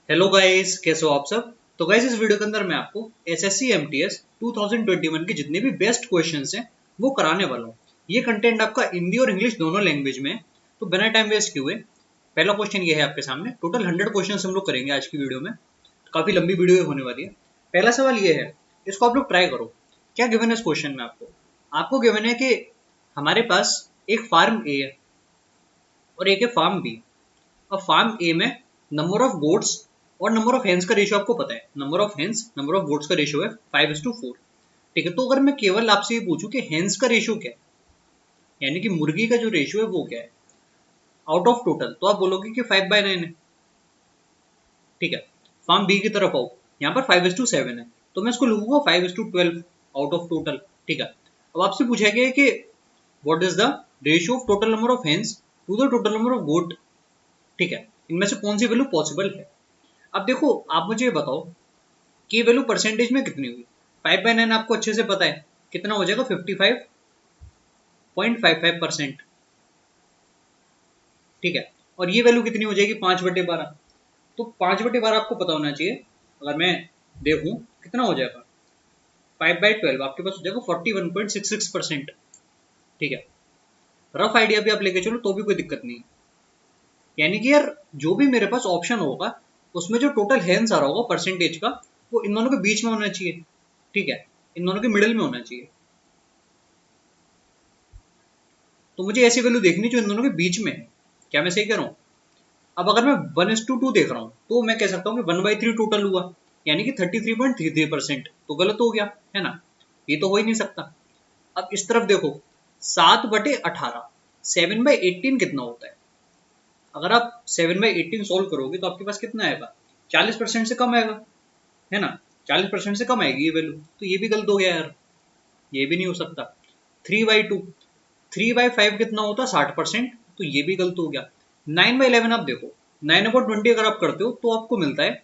Hello guys, कैसे हो आप सब। तो गाइस, इस वीडियो के अंदर मैं आपको एसएससी एमटीएस 2021 के जितने भी बेस्ट क्वेश्चंस हैं वो कराने वाला हूँ। ये कंटेंट आपका हिंदी और इंग्लिश दोनों लैंग्वेज में है। तो बिना टाइम वेस्ट किए हुए पहला क्वेश्चन ये है आपके सामने। टोटल 100 क्वेश्चन हम लोग करेंगे आज की वीडियो में। तो काफी लंबी वीडियो होने वाली है। पहला सवाल ये है, इसको आप लोग ट्राई करो। क्या गिवन है इस क्वेश्चन में? आपको गिवन है कि हमारे पास एक फार्म ए है और एक है फार्म बी। अब फार्म ए में नंबर ऑफ गोट्स और नंबर ऑफ हेन्स का रेशियो आपको पता है। Number of hens number of goats का रेशियो है 5:4। ठीक है, तो अगर मैं केवल आपसे ये पूछूं कि हेन्स का रेशियो क्या है, यानी कि मुर्गी का जो रेशियो है वो क्या है आउट ऑफ टोटल, तो आप बोलोगे कि 5/9 है। ठीक है, फार्म बी की तरफ आओ, यहाँ पर 5:7 है, तो मैं इसको लिखूंगा 5:12 आउट ऑफ टोटल। ठीक है, अब आपसे पूछा गया है कि what is the ratio of total number of hens to the total number of goat. ठीक है, इनमें से कौन सी वैल्यू पॉसिबल है। अब देखो, आप मुझे ये बताओ कि ये वैल्यू परसेंटेज में कितनी हुई। 5/9 आपको अच्छे से पता है कितना हो जाएगा, 55.55%। ठीक है, और ये वैल्यू कितनी हो जाएगी, 5/12। तो 5/12 आपको पता होना चाहिए। अगर मैं देखूं कितना हो जाएगा, 5/12 आपके पास हो जाएगा 41.66%। ठीक है, रफ आइडिया भी आप लेके चलो तो भी कोई दिक्कत नहीं है। यानी कि यार, जो भी मेरे पास ऑप्शन होगा उसमें जो टोटल हेन्स आ रहा होगा परसेंटेज का, वो इन दोनों के बीच में होना चाहिए। ठीक है, इन दोनों के मिडिल में होना चाहिए। तो मुझे ऐसी वैल्यू देखनी जो इन दोनों के बीच में है। क्या मैं सही कह रहा हूँ? अब अगर मैं 1:2 देख रहा हूँ तो मैं कह सकता हूँ कि 1/3 टोटल हुआ, यानी कि 33.33%। तो गलत हो गया है ना, ये तो हो ही नहीं सकता। अब इस तरफ देखो, 7/18, 7/18 कितना होता है। अगर आप 7/18 सोल्व करोगे तो आपके पास कितना आएगा, 40% से कम आएगा, है ना। 40% से कम आएगी ये वैल्यू, तो ये भी गलत हो गया यार, ये भी नहीं हो सकता। 3/2, 3/5 कितना होता है, 60%, तो ये भी गलत हो गया। 9/11 आप देखो, 9/20 अगर आप करते हो तो आपको मिलता है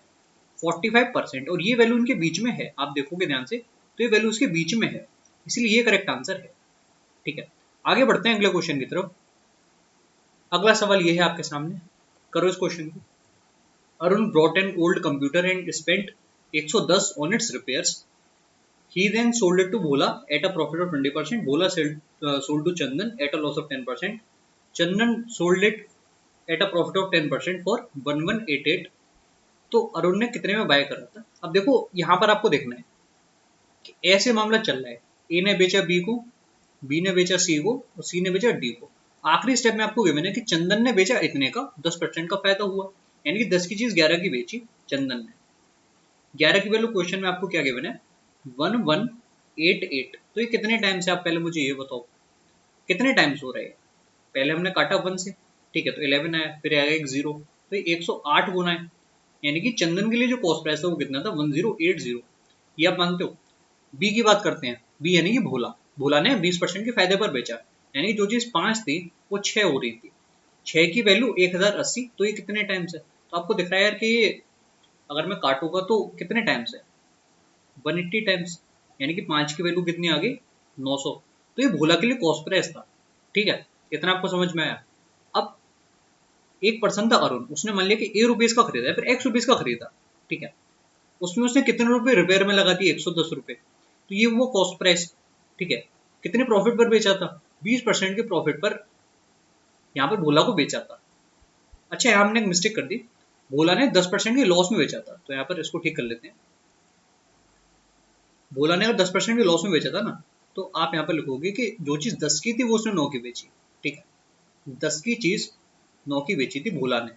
45%, और ये वैल्यू इनके बीच में है। आप देखोगे ध्यान से तो ये वैल्यू इसके बीच में है, इसलिए ये करेक्ट आंसर है। ठीक है, आगे बढ़ते हैं अगले क्वेश्चन की तरफ। अगला सवाल ये है आपके सामने, करो इस क्वेश्चन को। Arun brought an old computer and spent 110 on it's repairs. He then sold it to Bhola at a profit of 20%. Bhola sold to Chandan at a loss of 10%. Chandan sold it at a profit of 10% for 1188. तो अरुण ने कितने में bye करा था। अब देखो, यहाँ पर आपको देखना है कि ऐसे मामला चल रहा है, ए ने बेचा बी को, बी ने बेचा सी को और सी ने बेचा डी को। आखिरी स्टेप में आपको गिवन है कि चंदन ने बेचा इतने का, 10% का फायदा हुआ, यानी कि 10 की चीज 11 की बेची चंदन ने। 11 की वैल्यू क्वेश्चन में आपको क्या गिवन है, 1188। तो ये कितने टाइम से, आप पहले मुझे ये बताओ कितने टाइम्स हो रहे हैं। पहले हमने काटा 1 से, ठीक है, तो 11 आया, फिर आएगा एक 0, तो ये 108 गुना है। यानी कि चंदन के लिए जो कॉस्ट प्राइस था वो कितना था, 1080। ये आप मानते हो। बी की बात करते हैं, बी यानी कि भोला, भोला ने 20% के फायदे पर बेचा, यानी जो चीज 5 थी वो 6 हो रही थी। 6 की वैल्यू 1080, तो ये कितने टाइम्स है। तो आपको दिख रहा है यार कि ये अगर मैं काटूंगा तो कितने टाइम्स है, 180 टाइम्स, यानी कि 5 की वैल्यू कितनी आ गई, 900। तो ये भोला के लिए कॉस्ट प्राइस था। ठीक है, इतना आपको समझ में आया। अब एक पर्सन था अरुण, उसने मान लिया कि ए रुपीज का खरीदा है, फिर एक्स रुपीज का खरीदा। ठीक है, उसमें उसने कितने रुपए रिपेयर में लगा दिए, 110 रुपए। तो ये वो कॉस्ट प्राइस। ठीक है, कितने प्रॉफिट पर बेचा था, 20% के प्रॉफिट पर यहाँ पर भोला को बेचा था। अच्छा, यहाँ हमने एक मिस्टेक कर दी, भोला ने 10% के लॉस में बेचा था, तो यहाँ पर इसको ठीक कर लेते हैं। भोला ने अगर 10% के लॉस में बेचा था ना, तो आप यहाँ पर लिखोगे कि जो चीज 10 की थी वो उसने 9 की बेची। ठीक है, 10 की चीज 9 की बेची थी भोला ने,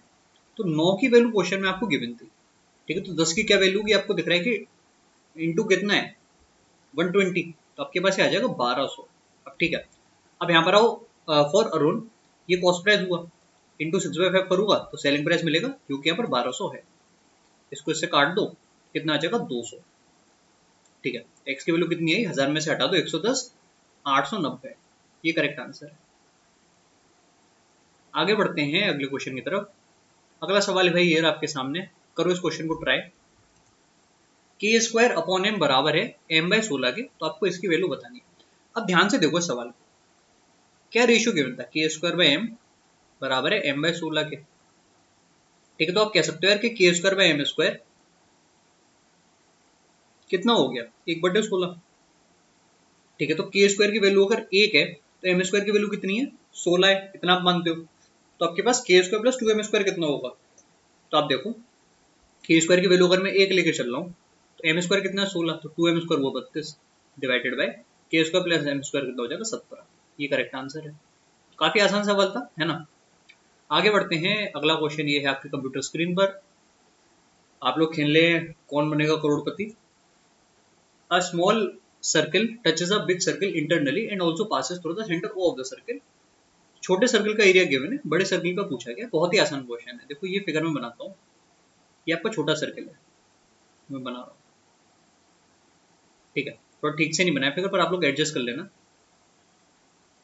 तो 9 की वैल्यू क्वेश्चन में आपको गिवन थी। ठीक है, तो 10 की क्या वैल्यू की आपको दिख रहा है कि इंटू कितना है, 120, तो आपके पास ये आ जाएगा 1200। अब ठीक है, अब यहाँ पर आओ, फॉर अरुण ये कॉस्ट प्राइस हुआ, इंटू 6/5 करूंगा तो सेलिंग प्राइस मिलेगा, क्योंकि यहाँ पर 1200 है। इसको इससे काट दो, कितना आ जाएगा, 200। ठीक है, एक्स की वैल्यू कितनी है, 1000 में से हटा दो 110, 890। ये करेक्ट आंसर है। आगे बढ़ते हैं अगले क्वेश्चन की तरफ। अगला सवाल भाई ये आपके सामने, करो इस क्वेश्चन को ट्राई। के स्क्वायर अपॉन एम बराबर है m/16 के, तो आपको इसकी वैल्यू बतानी है। अब ध्यान से देखो इस सवाल को, क्या रेशियो गिवन था, के स्क्वायर बाय एम बराबर है m/16 के। ठीक है, तो आप कह सकते हो यार कि के स्क्वायर बाई एम स्क्वायर कितना हो गया, 1/16। ठीक है, तो के स्क्वायर की वैल्यू अगर 1 है तो एम स्क्वायर की वैल्यू कितनी है, 16 है, इतना आप मानते हो। तो आपके पास के स्क्वायर प्लस 2m स्क्वायर कितना होगा, तो आप देखो के स्क्वायर की वैल्यू अगर मैं 1 लेके चल रहा हूँ तो एम स्क्वायर कितना है, 16, तो 2m स्क्वायर वो 32 डिवाइडेड बाय के स्क्वायर प्लस एम स्क्वायर कितना हो जाएगा, 17। ये करेक्ट आंसर है। काफी आसान सवाल था, है ना। आगे बढ़ते हैं, अगला क्वेश्चन ये है आपके कंप्यूटर स्क्रीन पर। आप लोग खेल ले कौन बनेगा करोड़पति। A small circle touches a big circle internally and also passes through the center of the circle। छोटे सर्कल का एरिया गिवन है, बड़े सर्कल का पूछा गया। बहुत ही आसान क्वेश्चन है। देखो ये फिगर में बनाता हूँ, ये आपका छोटा सर्कल है, मैं बना रहा हूँ। ठीक है, थोड़ा ठीक से नहीं बनाया फिगर, पर आप लोग एडजस्ट कर लेना।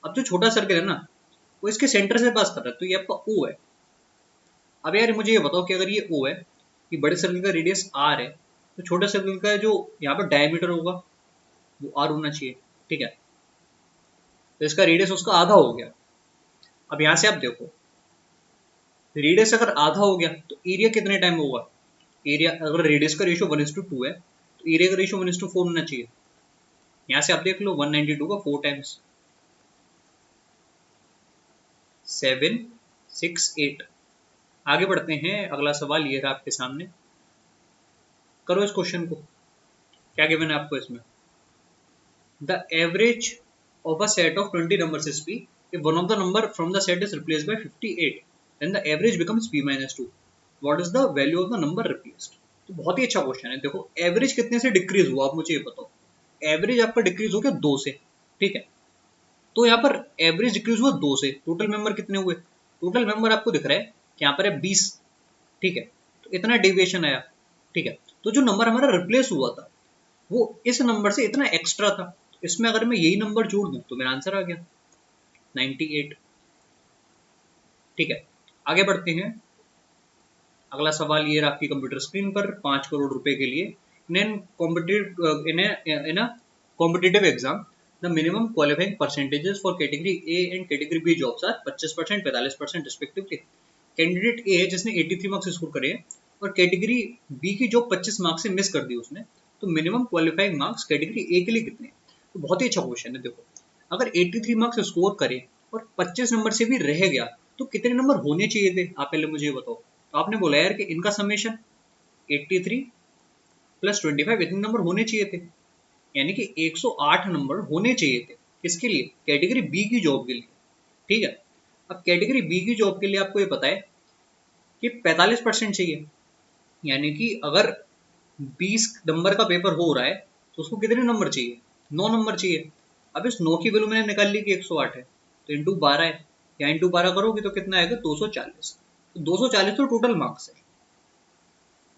अब जो छोटा सर्कल है ना, वो इसके सेंटर से पास कर रहा है, तो ये आपका O है। अब यार मुझे ये बताओ कि अगर ये O है, कि बड़े सर्कल का रेडियस R है, तो छोटे सर्कल का जो यहाँ पर डायमीटर होगा वो R होना चाहिए। ठीक है, तो इसका रेडियस उसका आधा हो गया। अब यहां से आप देखो, रेडियस अगर आधा हो गया तो एरिया कितने टाइम होगा, एरिया अगर रेडियस का रेशियो 1:2 है तो एरिया का रेशियो 1:4 होना चाहिए। यहां से आप देख लो 192 का 4 टाइम्स 7 6 8। आगे बढ़ते हैं, अगला सवाल ये रहा आपके सामने। करो इस क्वेश्चन को, क्या गिवन है आपको इसमें। The average of a set of 20 numbers is p if one of the number from the set is replaced by 58 then the average becomes p minus 2। what is the value of the number replaced। तो बहुत ही अच्छा question है। देखो average कितने से decrease हुआ, आप मुझे ये बताओ। एवरेज आपका डिक्रीज हो गया 2 से। ठीक है, तो यहाँ पर एवरेज डिक्रीज हुआ 2 से, टोटल मेंबर कितने हुए, टोटल मेंबर आपको दिख रहा है कि यहाँ पर है 20। ठीक है, तो इतना डेविएशन आया। ठीक है, तो जो नंबर हमारा रिप्लेस हुआ था वो इस नंबर से इतना एक्स्ट्रा था, इसमें अगर मैं यही नंबर जोड़ दूं तो मेरा आंसर आ गया 98। ठीक है, आगे बढ़ते हैं। अगला सवाल ये रहा आपकी कंप्यूटर स्क्रीन पर। 5 करोड़ रुपए के लिए in a competitive exam the minimum qualifying percentages for category A and category B jobs are 25%, 45% respectively. Candidate A है जिसने 83 मार्क्स स्कोर करे हैं और कैटेगरी बी की जॉब 25 मार्क्स से मिस कर दी उसने, तो minimum qualifying marks category A के लिए कितने। तो बहुत ही अच्छा क्वेश्चन है। देखो अगर 83 मार्क्स स्कोर करे और 25 नंबर से भी रह गया तो कितने नंबर होने चाहिए थे, आप पहले मुझे बताओ। तो आपने बोला यार कि इनका समेशन 83 प्लस 25 इतने नंबर होने चाहिए थे, यानी कि 108 नंबर होने चाहिए थे। किसके लिए, कैटेगरी बी की जॉब के लिए। ठीक है, अब कैटेगरी बी की जॉब के लिए आपको ये पता है कि 45% चाहिए, यानी कि अगर 20 नंबर का पेपर हो रहा है तो उसको कितने नंबर चाहिए, 9 नंबर चाहिए। अब इस 9 की वैल्यू मैंने निकाल ली कि 108 है, तो इंटू 12 है, या इंटू 12 करोगे तो कितना आएगा 240। तो 240 तो टोटल मार्क्स है,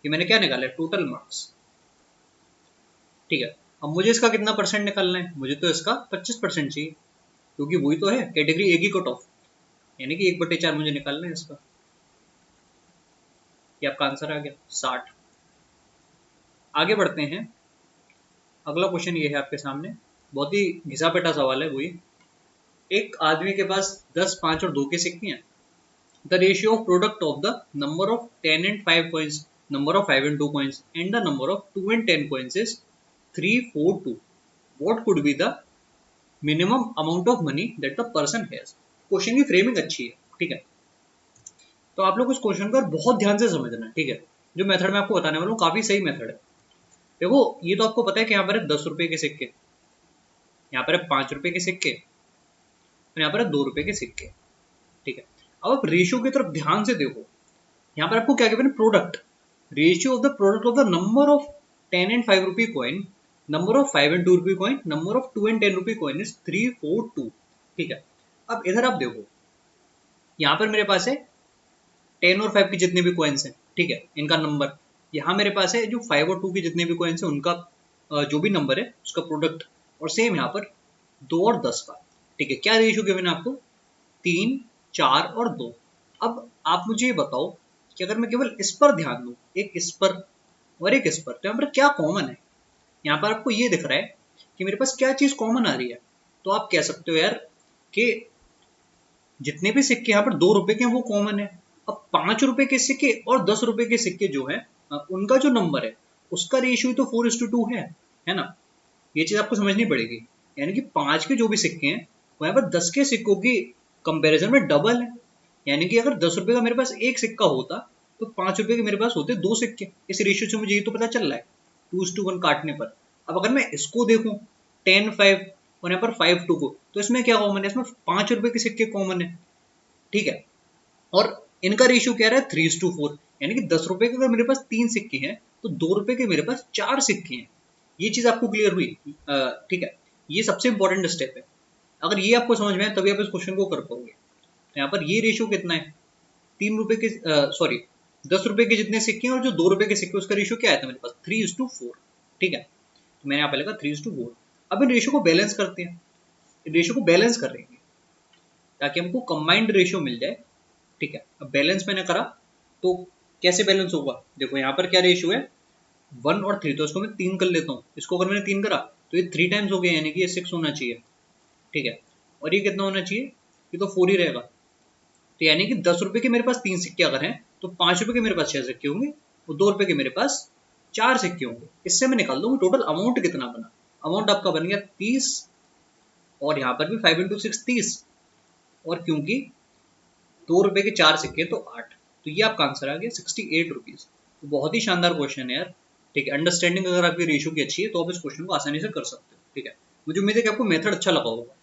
ये मैंने क्या निकाला है, टोटल मार्क्स। ठीक है, अब मुझे इसका कितना परसेंट निकालना है, मुझे तो इसका 25% चाहिए, क्योंकि वही तो है कैटेगरी ए की कट ऑफ, यानी कि 1/4 मुझे निकालना है इसका। ये आपका आंसर आ गया 60। आगे बढ़ते हैं, अगला क्वेश्चन ये है आपके सामने, बहुत ही घिसा पेटा सवाल है। वही, एक आदमी के पास 10, 5 और 2 के सिक्के हैं। The ratio of product of the number of 10 and 5 coins, number of 5 and 2 coins and the number of 2 and 10 coins is 3, 4, 2। what could be the minimum amount of money that the person has। Question की framing अच्छी है। ठीक है, तो आप लोग इस question को बहुत ध्यान से समझना। ठीक है, जो मेथड मैं आपको बताने वाला हूँ काफी सही मेथड है। देखो ये तो आपको पता है कि यहाँ पर है 10 रुपए के सिक्के, यहाँ पर है 5 रुपए के सिक्के और यहाँ पर है 2 रुपए के सिक्के। ठीक है, अब आप रेशियो की तरफ ध्यान से देखो, यहाँ पर आपको क्या कहते हैं, product, ratio of the product of the number of 10 and 5 rupee coin, number of 5 and 2 rupee coin, number of 2 and 10 rupee coin is 3, 4, 2। ठीक है, अब इधर आप देखो, यहाँ पर मेरे पास है 10 और 5 की जितने भी कॉइन्स हैं, ठीक है, इनका नंबर। यहाँ मेरे पास है जो 5 और 2 की जितने भी कॉइन्स हैं उनका जो भी नंबर है उसका प्रोडक्ट, और सेम यहाँ पर 2 और 10 का। ठीक है, क्या रेशियो गिवन है आपको, 3, 4 और 2। अब आप मुझे ये बताओ कि अगर मैं केवल इस पर ध्यान दूं, एक इस पर और एक इस पर, तो यहाँ पर क्या कॉमन है। यहाँ पर आपको ये दिख रहा है कि मेरे पास क्या चीज कॉमन आ रही है, तो आप कह सकते हो यार कि जितने भी सिक्के यहाँ पर 2 रुपए के हैं वो कॉमन है, अब 5 रुपए के सिक्के और 10 रुपए के सिक्के जो है उनका जो नंबर है उसका रेशियो तो 4:2 है ना। ये चीज आपको समझनी पड़ेगी। यानी कि 5 के जो भी सिक्के हैं वो यहाँ पर 10 के सिक्कों की कंपैरिजन में डबल है। यानी कि अगर 10 रुपए का मेरे पास एक सिक्का होता तो 5 रुपए के मेरे पास होते दो सिक्के। इस रेशियो से मुझे ये तो पता चल रहा है 2:1 काटने पर। अब अगर मैं इसको देखूं 10:5 और यहाँ पर 5:2 को, तो इसमें क्या कॉमन है, इसमें 5 रुपए के सिक्के कॉमन है। ठीक है, और इनका रेशियो क्या रहा है 3:4। यानी कि 10 रुपए के अगर मेरे पास 3 सिक्के हैं तो 2 रुपए के मेरे पास 4 सिक्के हैं। ये चीज आपको क्लियर हुई। ठीक है, ये सबसे इंपॉर्टेंट स्टेप है। अगर ये आपको समझ में आए तभी आप इस क्वेश्चन को कर पाओगे। तो यहाँ पर ये रेशियो कितना है, 3 रुपए के सॉरी 10 रुपए के जितने सिक्के हैं और जो 2 रुपए के सिक्के उसका रेशियो क्या आया था मेरे पास 3:4। ठीक है, तो मैंने यहाँ पे लिखा 3:4। अब इन रेशियो को बैलेंस करते हैं, रेशियो को बैलेंस कर लेंगे ताकि हमको कंबाइंड रेशियो मिल जाए। ठीक है, अब बैलेंस मैंने करा तो कैसे बैलेंस होगा, देखो यहाँ पर क्या रेशियो है 1 और 3, तो इसको मैं 3 कर लेता हूँ। इसको अगर मैंने 3 करा तो ये 3 टाइम्स हो गया, यानी कि ये 6 होना चाहिए। ठीक है, और ये कितना होना चाहिए, ये तो 4 ही रहेगा। तो यानी कि 10 रुपए के मेरे पास 3 सिक्के अगर हैं तो 5 रुपए के मेरे पास 6 सिक्के होंगे और 2 रुपए के मेरे पास 4 सिक्के होंगे। इससे मैं निकाल दूंगा टोटल अमाउंट कितना बना। अमाउंट आपका बन गया 30 और यहाँ पर भी 5 × 6 30, और क्योंकि 2 रुपए के 4 सिक्के तो 8, तो ये आपका आंसर आ गया 68 रुपीज। तो बहुत ही शानदार क्वेश्चन है यार। ठीक है, अंडरस्टैंडिंग अगर आपकी रेशियो की अच्छी है तो आप इस क्वेश्चन को आसानी से कर सकते हो। ठीक है, मुझे उम्मीद है कि आपको मेथड अच्छा लगा होगा।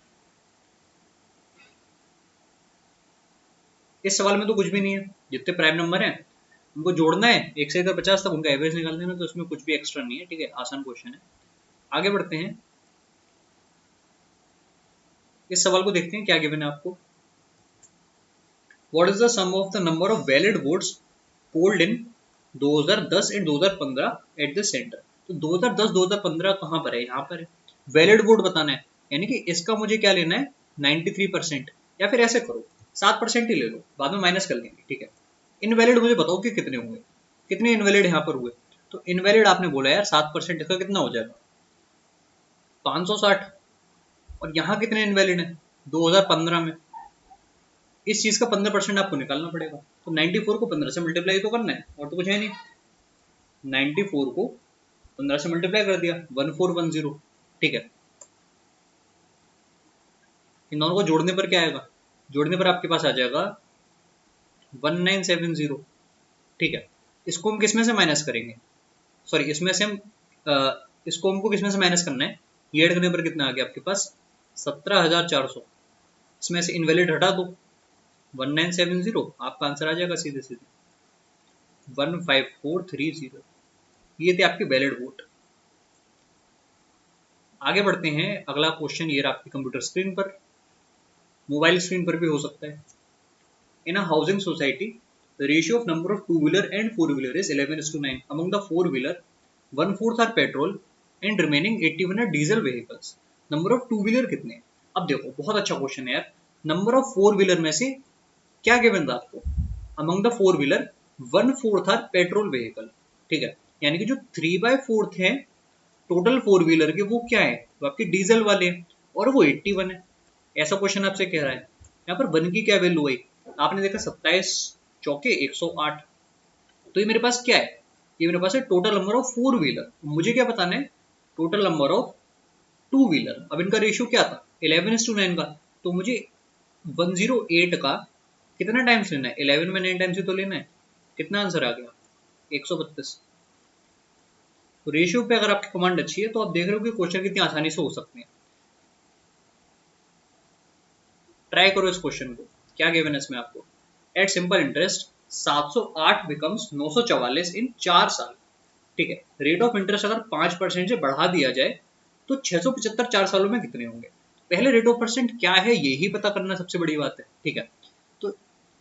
इस सवाल में तो कुछ भी नहीं है, जितने प्राइम नंबर हैं उनको जोड़ना है 1 से लेकर 50 तक, उनका एवरेज निकाल देना, तो इसमें कुछ भी एक्स्ट्रा नहीं है। ठीक है, आसान क्वेश्चन है। आगे बढ़ते हैं, इस सवाल को देखते हैं क्या गिवन है आपको। What is the sum of the number of valid votes polled in 2010 and 2015 at the centre. तो 2010 2015 कहाँ पर है, यहाँ पर है। वैलिड वोट बताना है, यानी कि इसका मुझे क्या लेना है 93%, या फिर ऐसे करो 7% ही ले लो, बाद में माइनस कर लेंगे। ठीक है, इनवैलिड मुझे बताओ कि कितने होंगे, कितने इनवैलिड यहाँ पर हुए। तो इनवैलिड आपने बोला यार 7%, इसका कितना हो जाएगा 560। और यहाँ कितने इनवैलिड है 2015 में, इस चीज का 15% आपको निकालना पड़ेगा। तो 94 को 15 से मल्टीप्लाई तो करना है, और तो कुछ है नहीं। 94 को 15 से मल्टीप्लाई कर दिया 1410। ठीक है, इन दोनों को जोड़ने पर क्या आएगा, जोड़ने पर आपके पास आ जाएगा 1970। ठीक है, इसको हम किसमें से माइनस करेंगे, सॉरी इसमें से हम इसको हमको किसमें से माइनस करना है, ये ऐड करने पर कितना आ गया आपके पास 17,400। इसमें से इनवैलिड हटा दो 1970, आपका आंसर आ जाएगा सीधे सीधे 15430। ये थे आपके वैलिड वोट। आगे बढ़ते हैं, अगला क्वेश्चन ये रहा आपकी कंप्यूटर स्क्रीन पर, मोबाइल स्क्रीन पर भी हो सकता है। In a housing society the ratio of number of two wheeler and four wheeler is 11:9। Among the four wheeler 1/4 are petrol and remaining 81 are diesel vehicles. Number of two wheeler कितने। अब देखो बहुत अच्छा क्वेश्चन है यार। Number of four wheeler में से क्या गिवन था आपको, among the four wheeler 1/4 are petrol vehicle. ठीक है, यानी कि जो 3/4 है टोटल फोर व्हीलर के वो क्या है, वो आपके डीजल वाले हैं, और वो 81 है। ऐसा क्वेश्चन आपसे कह रहा है। यहाँ पर वन की क्या वैल्यू आई, आपने देखा 27 चौके 108। तो ये मेरे पास क्या है, ये मेरे पास है total number of four wheeler. मुझे क्या बताना है total number of two wheeler. अब इनका रेशियो क्या था 11:9 का, तो मुझे 108 का कितना टाइम्स लेना है, 11 में 9 टाइम्स ही तो लेना है। कितना आंसर आ गया 132। तो रेशियो पे अगर आपकी कमांड अच्छी है तो आप देख रहे हो कि क्वेश्चन कितनी आसानी से हो सकते हैं। ट्राई करो इस क्वेश्चन को, क्या गिवन है इसमें आपको। एट सिंपल इंटरेस्ट 708 बिकम्स 944 इन 4 साल। ठीक है, रेट ऑफ इंटरेस्ट अगर 5% से बढ़ा दिया जाए तो 675 4 सालों में कितने होंगे। पहले रेट ऑफ परसेंट क्या है यही पता करना सबसे बड़ी बात है। ठीक है, तो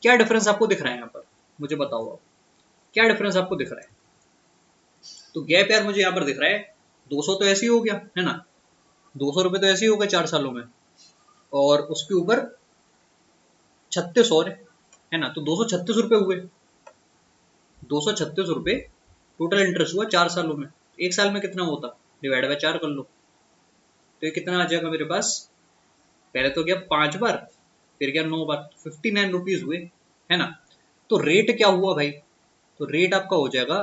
क्या डिफरेंस आपको दिख रहा है यहाँ पर, मुझे बताओ आप क्या डिफरेंस आपको दिख रहा है। तो गैप यार मुझे यहाँ पर दिख रहा है 200 तो ऐसे ही हो गया है ना, 200 रुपए तो ऐसे ही हो गए 4 सालों में, और उसके ऊपर 36 और है ना, तो 236 रुपए हुए। 236 रुपए टोटल इंटरेस्ट हुआ 4 सालों में। एक साल में कितना होता, डिवाइड बाय 4 कर लो, तो ये कितना आ जाएगा मेरे पास, पहले तो गया 5 बार, फिर गया 9 बार, 59 रुपीज हुए है ना। तो रेट क्या हुआ भाई, तो रेट आपका हो जाएगा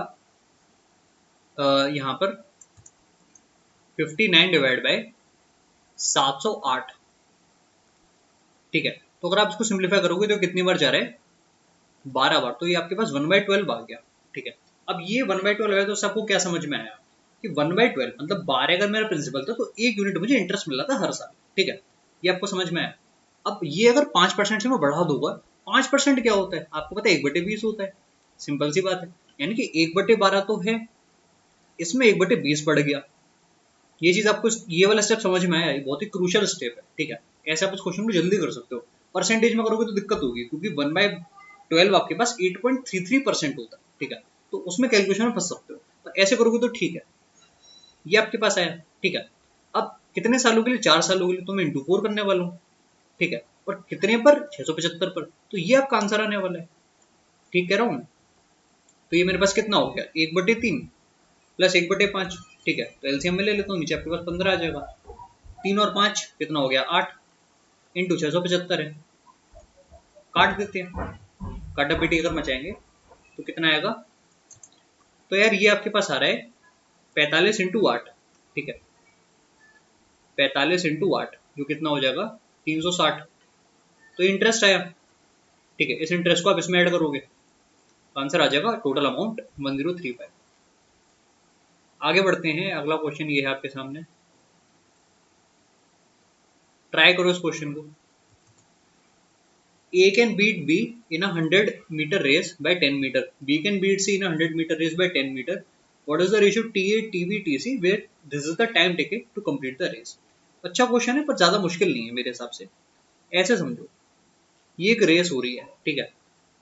यहाँ पर 59 डिवाइड बाय 708। ठीक है, तो अगर आप इसको सिंप्लीफाई करोगे तो कितनी बार जा रहा है, 12 बार, तो ये आपके पास 1/12 आ गया। ठीक है, अब ये 1/12 है तो सबको क्या समझ में आया कि 1/12 मतलब 12 अगर मेरा प्रिंसिपल था तो 1 यूनिट मुझे इंटरेस्ट मिल रहा था हर साल। ठीक है, ये आपको समझ में आया। अब ये अगर 5% से मैं बढ़ा दूंगा, 5% क्या होता है आपको पता है, 1/20 होता है। सिंपल सी बात है, यानी कि 1/12 तो है, इसमें 1/20 बढ़ गया। ये चीज आपको ये वाला स्टेप समझ में आया, ये बहुत ही क्रूशियल स्टेप है। ठीक है, ऐसे आप इस क्वेश्चन को जल्दी कर सकते हो। परसेंटेज में करोगे तो दिक्कत होगी, क्योंकि 1/12 आपके पास 8.33% होता है। ठीक है, तो उसमें कैलकुलेशन में फंस सकते हो, तो ऐसे करोगे तो ठीक है, ये आपके पास आया। ठीक है, अब कितने सालों के लिए, 4 सालों के लिए, तो मैं इंटू 4 करने वाला हूँ। ठीक है, और कितने पर, 675 पर, तो ये आपका आंसर आने वाला है। ठीक कह रहा हूँ मैं, तो ये मेरे पास कितना हो गया, 1/3 प्लस 1/5। ठीक है, तो एलसीएम में ले लेता हूँ, नीचे आपके पास 15 आ जाएगा। 3 और 5 कितना हो गया, 8 इंटू 675 है, काट देते हैं, काटा पीटी अगर मचाएंगे तो कितना आएगा, तो यार ये आपके पास आ रहा है 45 × 8। ठीक है, 45 × 8 जो कितना हो जाएगा, 360। तो इंटरेस्ट आया। ठीक है, इस इंटरेस्ट को आप इसमें ऐड करोगे, आंसर आ जाएगा टोटल अमाउंट 1035। आगे बढ़ते हैं, अगला क्वेश्चन ये है आपके सामने, ट्राई करो इस क्वेश्चन को। A can beat B in a 100-meter race by 10 meter. B can beat C in a 100-meter race by 10 meter. What is the ratio TA, TB, TC where this is the time taken to complete the race? अच्छा question है पर ज्यादा मुश्किल नहीं है मेरे हिसाब से। ऐसे समझो, ये एक रेस हो रही है। ठीक है,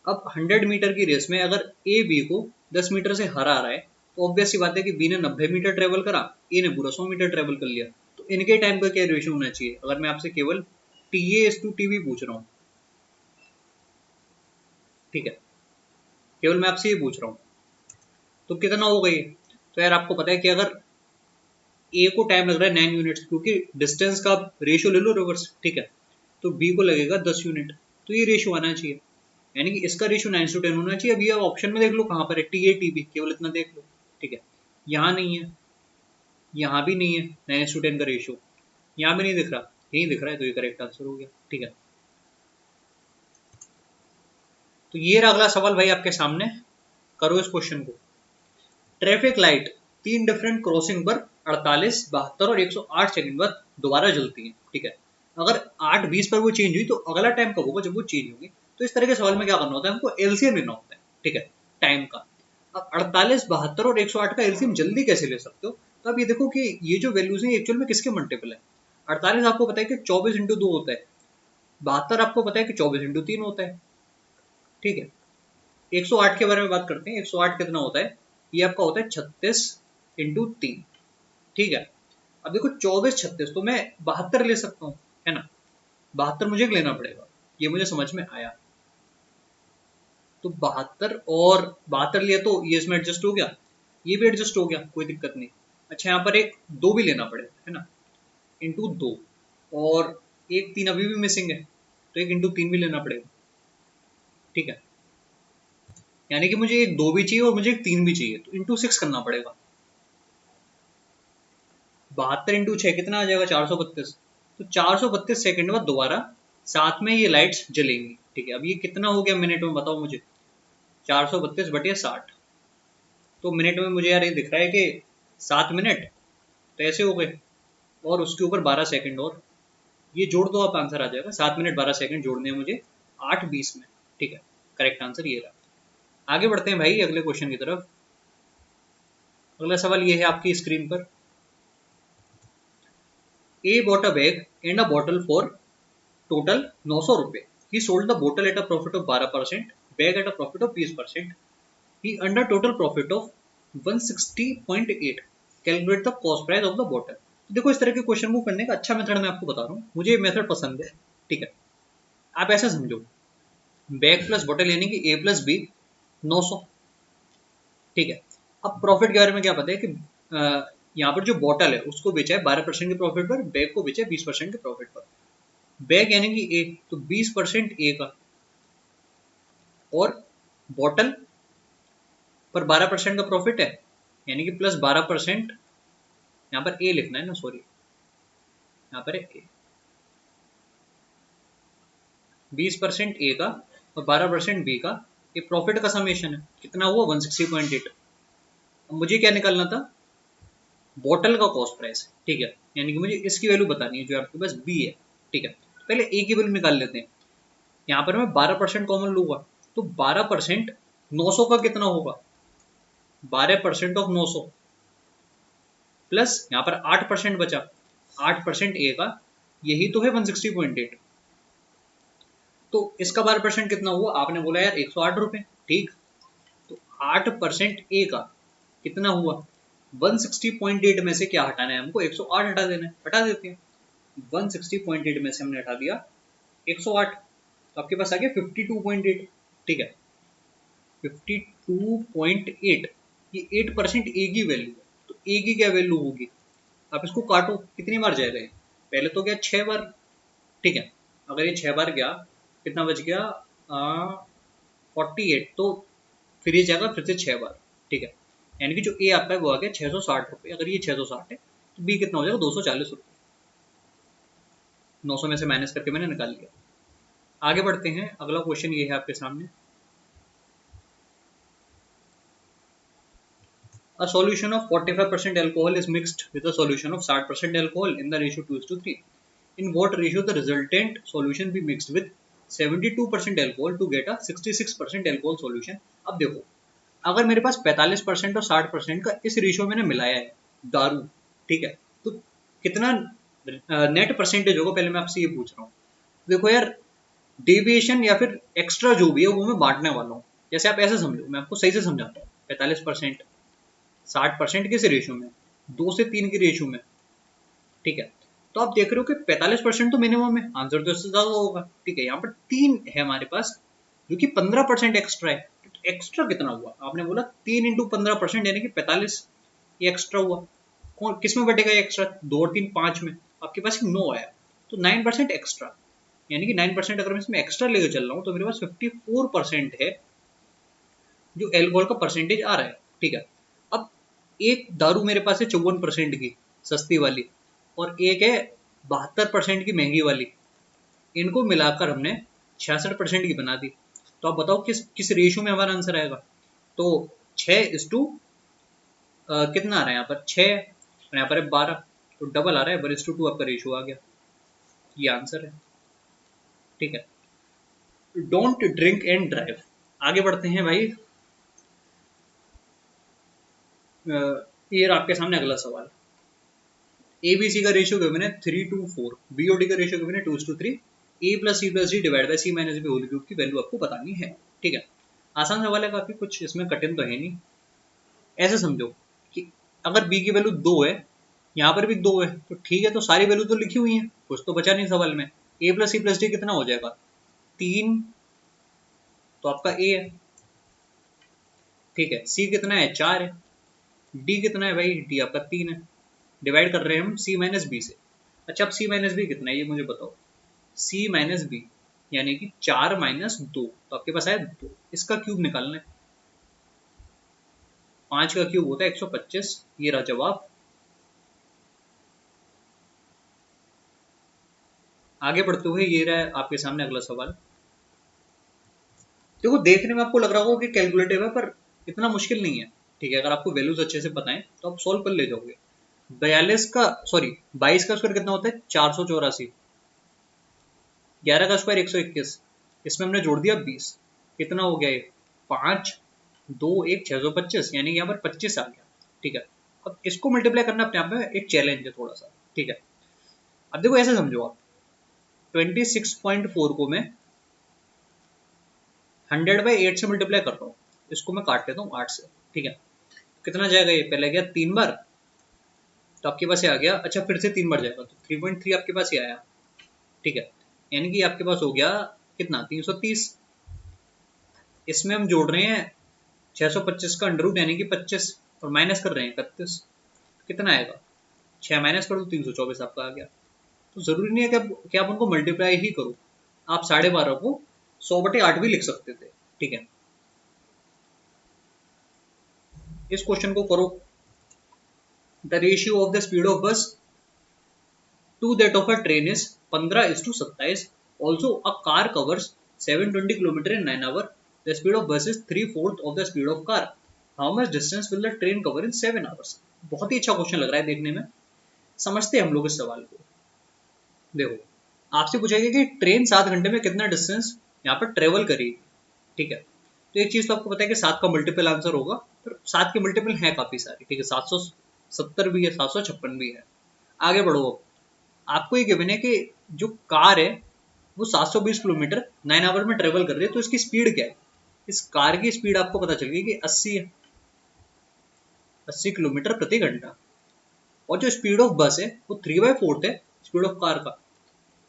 अब 100 मीटर की रेस में अगर ए बी को 10 मीटर से हरा रहा है, तो ऑब्वियस सी बात है कि बी ने 90 मीटर ट्रेवल करा, ए ने पूरा 100 मीटर ट्रेवल कर लिया। तो इनके टाइम का क्या रेशियो होना चाहिए, अगर मैं आपसे केवल TA/TB पूछ रहा हूँ। ठीक है, केवल मैं आपसे ये पूछ रहा हूँ, तो कितना होगा ये, तो यार आपको पता है कि अगर ए को टाइम लग रहा है 9 यूनिट्स, क्योंकि डिस्टेंस का रेशियो ले लो रिवर्स। ठीक है, तो बी को लगेगा 10 यूनिट, तो ये रेशियो आना चाहिए, यानी कि इसका रेशियो 9:10 होना चाहिए। अब ये ऑप्शन में देख लो कहाँ पर है, TA/TB, केवल इतना देख लो। ठीक है, यहाँ नहीं है, यहाँ भी नहीं है 9:10 का रेशियो, यहाँ भी नहीं दिख रहा, यही दिख रहा है, तो ये करेक्ट आंसर हो गया। ठीक है, तो ये रहा अगला सवाल भाई आपके सामने, करो इस क्वेश्चन को। ट्रैफिक लाइट 3 डिफरेंट क्रॉसिंग पर 48, 72 और 108 सेकंड बाद दोबारा जलती है। ठीक है, अगर 8:20 पर वो चेंज हुई तो अगला टाइम कब होगा, जब वो चेंज होगी। तो इस तरह के सवाल में क्या करना होता है, हमको एलसीएम लेना होता है। ठीक है, टाइम का। अब 48, 72 और 108 का एलसीएम जल्दी कैसे ले सकते हो, तो अब ये देखो कि ये जो वैल्यूज है एक्चुअल में किसके मल्टीपल है। 48 आपको पता है कि 24 × 2 होता है, 72 आपको पता है कि 24 × 3 होता है। ठीक है, 108 के बारे में बात करते हैं। 108 कितना होता है, ये आपका होता है 36 × 3। ठीक है, अब देखो 24, 36, तो मैं 72 ले सकता हूँ, है ना, 72 मुझे लेना पड़ेगा, ये मुझे समझ में आया। तो 72 और 72 लिया तो ये इसमें एडजस्ट हो गया, ये भी एडजस्ट हो गया, कोई दिक्कत नहीं। अच्छा, यहाँ पर एक 2 भी लेना पड़ेगा, है ना, × 2, और एक 3 अभी भी मिसिंग है, तो एक × 3 भी लेना पड़ेगा। ठीक है, यानी कि मुझे एक 2 भी चाहिए और मुझे एक 3 भी चाहिए, तो × 6 करना पड़ेगा। 72 × 6 कितना आ जाएगा, 432। तो 432 सेकंड बाद दोबारा साथ में ये लाइट्स जलेंगी। ठीक है, अब ये कितना हो गया मिनट में, बताओ मुझे, 432/60। तो मिनट में मुझे यार ये दिख रहा है कि 7 मिनट, तो ऐसे हो गए, और उसके ऊपर 12 सेकंड, और ये जोड़ दो आप, आंसर आ जाएगा 7 मिनट 12 सेकंड जोड़ने हैं मुझे 8:20 में। ठीक है, करेक्ट आंसर ये रहा। आगे बढ़ते हैं भाई अगले क्वेश्चन की तरफ। अगला सवाल ये है आपकी स्क्रीन पर। A bought a bag and a bottle for total 900 रुपए. He sold the bottle at a profit of 12%, bag at a profit of 20%. He earned a total profit of 160.8. Calculate the cost price of the bottle. तो देखो, इस तरह के question को करने का अच्छा मेथड मैं आपको बता रहा हूँ, मुझे ये मेथड पसंद है। ठीक है, आप ऐसा समझो, बैग प्लस बॉटल यानी कि A+B 900। ठीक है, अब प्रॉफिट के बारे में क्या पता है कि यहाँ पर जो बॉटल है उसको बेचा है 12% के प्रॉफिट पर, बैग को बेचा है 20% के प्रॉफिट पर। बैग यानी कि ए, तो 20% ए का, और बॉटल पर 12% का प्रॉफिट है, यानी कि प्लस 12%, यहाँ पर ए लिखना है ना, सॉरी यहाँ पर ए, 20% ए का और 12% बी का, ये प्रॉफिट का समेशन है, कितना हुआ 160.8। अब मुझे क्या निकालना था, बॉटल का कॉस्ट प्राइस, ठीक है, यानी कि मुझे इसकी वैल्यू बतानी है जो आपके पास बी है, ठीक है। पहले ए की वैल्यू निकाल लेते हैं। यहाँ पर मैं 12% कॉमन लूंगा, तो 12% 900 का कितना होगा, 12% ऑफ 900 प्लस यहाँ पर 8% बचा, 8% ए का, यही तो है 160.8। तो इसका 12% कितना हुआ, आपने बोला यार 108 रुपए, ठीक। तो 8% ए का कितना हुआ, 160.8 में से क्या हटाना है हमको, 108 हटा देना है, हटा देते हैं। 160.8 में से हमने हटा दिया 108, तो आपके पास आ गया 52.8, ठीक है। 52.8, ये 8% ए की वैल्यू है, तो ए की क्या वैल्यू होगी, आप इसको काटो, कितनी बार जाएगा ये, पहले तो गया 6 बार, ठीक है। अगर ये 6 बार गया, कितना बच गया 48, तो फिर ये जाएगा फिर से 6 बार, ठीक है। यानी कि जो ए आपका है वो आ गया 660 रुपये। अगर ये 660 है तो बी कितना हो जाएगा 240 रुपये, 900 में से माइनस करके मैंने निकाल लिया। आगे बढ़ते हैं, अगला क्वेश्चन ये है आपके सामने, a solution of 45% alcohol is mixed with a solution of 60% alcohol in the ratio 2:3. In what ratio the resultant solution be mixed with 72% alcohol to get a 66% alcohol solution? अब देखो, अगर मेरे पास 45% और 60% का इस रेशियो मैंने मिलाया है दारू, ठीक है, तो कितना नेट परसेंटेज होगा, पहले मैं आपसे ये पूछ रहा हूँ। देखो यार, डेविएशन या फिर एक्स्ट्रा जो भी है वो मैं बांटने वाला हूँ। जैसे आप ऐसे समझो, मैं आपको सही से समझाता हूँ। 45% 60% किस रेशियो में, 2 से 3 की रेशियो में, ठीक है। तो आप देख रहे हो कि 45% तो मिनिमम है, आंसर तो इससे ज्यादा होगा, ठीक है। यहाँ पर 3 है हमारे पास, जो कि 15% एक्स्ट्रा है। एक्स्ट्रा कितना हुआ, आपने बोला 3 इंटू 15% यानी कि 45, ये एक्स्ट्रा हुआ। कौन किस में बटेगा ये एक्स्ट्रा, 2 और 3 5 में, आपके पास 9 आया, तो 9% एक्स्ट्रा, यानी कि 9% अगर मैं इसमें एक्स्ट्रा लेकर चल रहा हूँ तो मेरे पास 54% है जो एल्कोहल का परसेंटेज आ रहा है, ठीक है। अब एक दारू मेरे पास है 54% की सस्ती वाली, और एक है 72% की महंगी वाली, इनको मिलाकर हमने 66% की बना दी। तो आप बताओ किस किस रेशियो में हमारा आंसर आएगा। तो 6:, कितना आ रहा है यहाँ पर 6 और यहाँ पर है 12, तो डबल आ रहा है, 1:2 आपका रेशियो आ गया, ये आंसर है, ठीक है। Don't drink and drive. आगे बढ़ते हैं भाई, ये आपके सामने अगला सवाल। ए बी सी का रेशियो गिवन है 3:4, बी और डी का रेशियो गिवन है 2:3, a plus c plus d divide by c minus b whole cube की वैल्यू आपको बतानी है, ठीक है। आसान सवाल है काफी, कुछ इसमें कठिन तो है नहीं। ऐसे समझो कि अगर बी की वैल्यू 2 है, यहाँ पर भी 2 है, तो ठीक है, तो सारी वैल्यू तो लिखी हुई है, कुछ तो बचा नहीं सवाल में। ए प्लस सी प्लस डी कितना हो जाएगा 3, तो आपका ए है, ठीक है। सी कितना है 4 है, डी कितना है भाई, डी आपका 3 है। डिवाइड कर रहे हैं हम सी माइनस बी से। अच्छा, अब सी माइनस बी कितना है ये मुझे बताओ। सी माइनस बी यानी कि 4-2, तो आपके पास आया 2, इसका क्यूब निकालना है। 5 का क्यूब होता है 125, ये रहा जवाब। आगे बढ़ते हुए ये रहा आपके सामने अगला सवाल। देखो, देखने में आपको लग रहा होगा कि कैलकुलेटिव है, पर इतना मुश्किल नहीं है, ठीक है। अगर आपको वैल्यूज अच्छे से पता है तो आप सॉल्व कर ले जाओगे। 22 का स्क्वायर कितना होता है 484, 11 का स्क्वायर 121, इसमें हमने जोड़ दिया 20, कितना हो गया ये 5, 2, 1, 625, यानी यहाँ पर 25 आ गया, ठीक है। अब इसको मल्टीप्लाई करना अपने आप में एक चैलेंज है थोड़ा सा, ठीक है। अब देखो ऐसे समझो आप, 26.4 को मैं 100/8 से मल्टीप्लाई कर रहा हूँ, इसको मैं काट लेता हूँ 8 से, ठीक है। कितना जाएगा ये, पहले गया 3 बार, तो आपके पास ये आ गया। अच्छा, फिर से 3 बार जाएगा तो 3.3 आपके पास ये आया, ठीक है। यानी कि आपके पास हो गया कितना 330। इसमें हम जोड़ रहे हैं 625 का अंडर रूट यानी कि 25, और माइनस कर रहे हैं 31, कितना आएगा 6 माइनस कर दो 324 आपका आ गया। तो जरूरी नहीं है कि आप उनको मल्टीप्लाई ही करो, आप 12.5 को 100/8 भी लिख सकते थे, ठीक है। इस क्वेश्चन को करो। The ratio of the speed of bus to that of a train is 15:27. Also a car covers 720 kilometre in 9 hour. The speed of bus is 3/4 of the speed of car. How much distance will the train cover in 7 hours. बहुत ही अच्छा question लग रहा है देखने में। समझते हैं हम लोग इस सवाल को। देखो आपसे पूछा गया कि ट्रेन 7 घंटे में कितना डिस्टेंस यहाँ पर ट्रेवल करेगी। ठीक है, तो एक चीज तो आपको पता है कि 7 का मल्टीपल आंसर होगा, पर 7 के मल्टीपल है काफी सारे। ठीक है, 770 भी है, 756 भी है। आगे बढ़ो। आपको ये गिवन है कि जो कार है वो 720 किलोमीटर 9 आवर में ट्रेवल कर रही है, तो इसकी स्पीड क्या है। इस कार की स्पीड आपको पता चल गई कि 80 है, 80 किलोमीटर प्रति घंटा। और जो स्पीड ऑफ बस है वो 3/4 है स्पीड ऑफ कार का।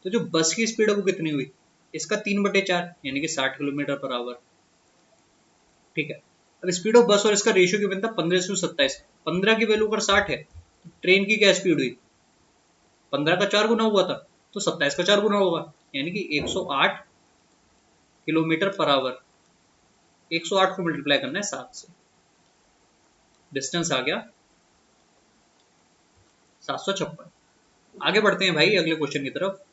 तो जो बस की स्पीड है वो कितनी हुई, इसका 3/4 यानी कि 60 किलोमीटर पर आवर। ठीक है, अब स्पीड ऑफ बस और इसका रेशियो गिवन था 15:27। 15 की वैल्यू अगर 60 है तो ट्रेन की क्या स्पीड हुई, 15 का 4 गुना हुआ था, तो 27 का 4 गुना होगा, यानी कि 108 किलोमीटर पर आवर। 108 को मल्टीप्लाई करना है 7 से, डिस्टेंस आ गया 756। आगे बढ़ते हैं भाई अगले क्वेश्चन की तरफ।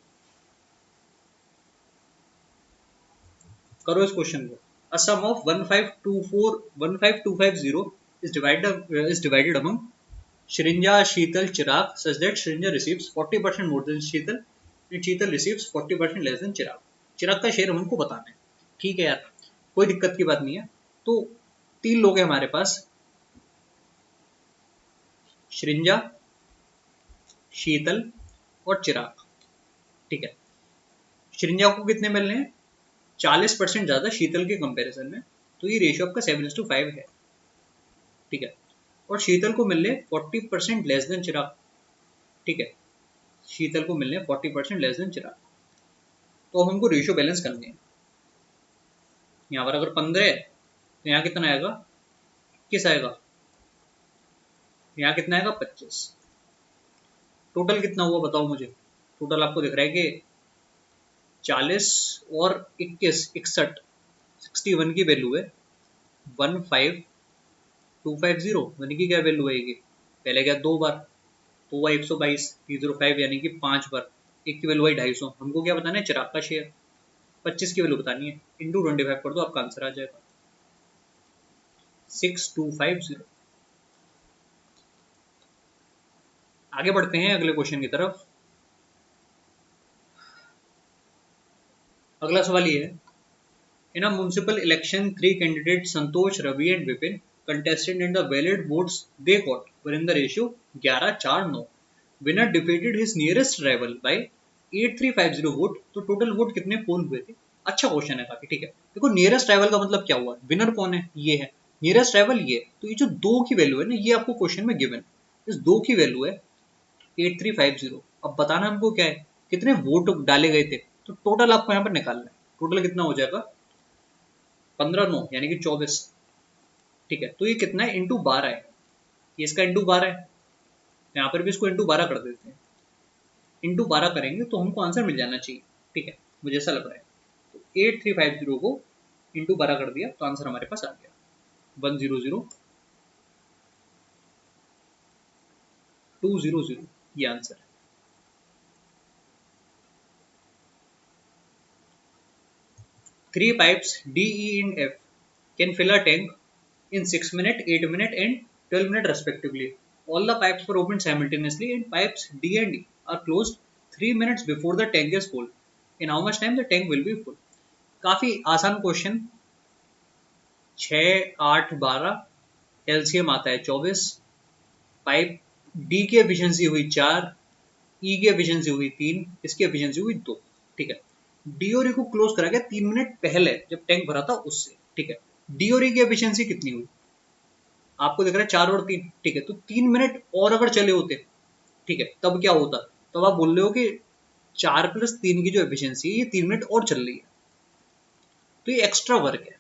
करो इस क्वेश्चन को। अ sum of 15250 is divided among Shrinja, Sheetal, Chirag such that Shrinja receives 40% more than Sheetal and Sheetal receives 40% less than Chirag. चिराग का शेयर हमको बताना है। ठीक है यार, कोई दिक्कत की बात नहीं है। तो 3 लोग हैं हमारे पास, श्रिंजा, शीतल और चिराग। ठीक है, श्रिंजा को कितने मिलने हैं, 40% ज्यादा शीतल के कंपैरिजन में, तो ये रेशियो आपका 7:5 है। ठीक है, और शीतल को मिलने 40% लेस देन चिराग। ठीक है, शीतल को मिलने 40% लेस देन चिराग। तो हमको रेशियो बैलेंस करनी है। यहाँ पर अगर 15 है तो यहाँ कितना आएगा, किस आएगा, यहाँ कितना आएगा 25। टोटल कितना हुआ बताओ मुझे। टोटल आपको दिख रहा है कि 40 और 21 61, 61 की वैल्यू है 15250, यानी कि क्या वैल्यू आएगी, पहले क्या 2 बार तो हुआ 122, 305 यानी कि 5 बार। एक की वैल्यू आई 250। हमको क्या बताना है, चिराग का शेयर 25 की वैल्यू बतानी है, इंटू 25 कर दो, आपका आंसर आ जाएगा 6250। आगे बढ़ते हैं अगले क्वेश्चन की तरफ। अगला सवाल ये है, in a municipal election 3 candidate Santosh, Ravi and Vipin contested in the valid votes they got were in the ratio 11:4:9. Winner defeated his nearest rival by 8350 vote. तो टोटल वोट कितने पोल हुए थे। अच्छा क्वेश्चन है काफी। ठीक है, देखो नियरेस्ट राइवल का मतलब क्या हुआ, विनर कौन है, ये है नियरेस्ट राइवल ये। तो ये जो 2 की वैल्यू है ना, ये आपको क्वेश्चन में गिवन, इस 2 की वैल्यू है 8350। अब बताना हमको क्या है, कितने वोट डाले गए थे। तो टोटल आपको यहाँ पर निकालना है, टोटल कितना हो जाएगा 15 9 यानी कि 24। ठीक है, तो ये कितना है, इंटू 12 है, ये इसका इंटू 12 है, यहाँ पर भी इसको इंटू 12 कर देते हैं। इंटू 12 करेंगे तो हमको आंसर मिल जाना चाहिए। ठीक है, मुझे ऐसा लग रहा है। तो 8350 को इंटू 12 कर दिया तो आंसर हमारे पास आ गया 100200, ये आंसर है। Three pipes D, E and F can fill a tank in 6 minutes, 8 minutes and 12 minutes respectively. All the pipes were opened simultaneously and pipes D and E are closed 3 minutes before the tank is full. In how much time the tank will be full? काफी आसान question. 6 8 12 LCM आता है 24। Pipe D की efficiency हुई 4, ई की efficiency हुई 3, इसकी efficiency हुई 2। ठीक है, डी और ई को क्लोज करा गया 3 मिनट पहले जब टैंक भरा था उससे। ठीक है, डी और ई की एफिशिएंसी कितनी हुई, आपको दिख रहा है 4 और 3। ठीक है, तो 3 मिनट और अगर चले होते, ठीक है, तब क्या होता, तब आप बोल रहे हो कि 4 + 3 की जो एफिशिएंसी है ये 3 मिनट और चल रही है, तो ये एक्स्ट्रा वर्क है,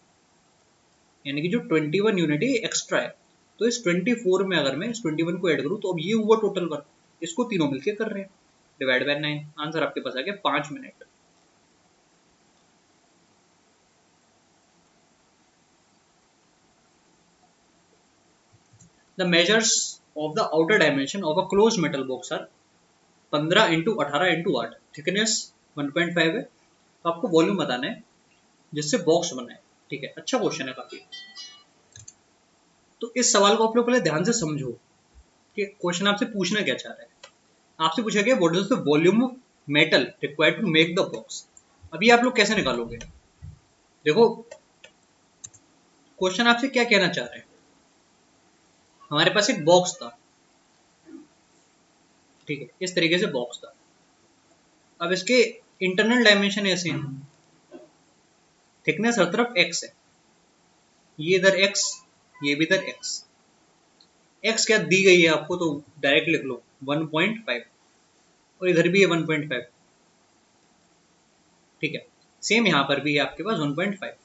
यानी कि जो 21 यूनिट है एक्स्ट्रा है। तो इस 24 में अगर मैं इस 21 को ऐड करूं तो अब ये हुआ टोटल वर्क, इसको तीनों मिलकर कर रहे हैं, डिवाइड बाय 9। आंसर आपके पास आ गया 5 minute. The measures of the outer dimension of a close metal box are 15x18x8, thickness 1.5 है। तो आपको वॉल्यूम बताना है जिससे बॉक्स बना है। ठीक है, अच्छा क्वेश्चन है काफी। तो इस सवाल को आप लोग पहले ध्यान से समझो कि क्वेश्चन आपसे पूछना क्या चाह रहा है। आपसे पूछा गया what is the volume of metal required to make the box. अभी आप लोग कैसे निकालोगे? देखो, क्वेश्चन आपसे क्या कहना चाह रहे हैं। हमारे पास एक बॉक्स था, ठीक है, इस तरीके से बॉक्स था। अब इसके इंटरनल डायमेंशन ऐसे हैं, थिकनेस हर तरफ x है, ये इधर x, ये भी इधर x। x क्या दी गई है आपको, तो डायरेक्ट लिख लो 1.5, और इधर भी है 1.5। ठीक है, सेम यहां पर भी है आपके पास 1.5।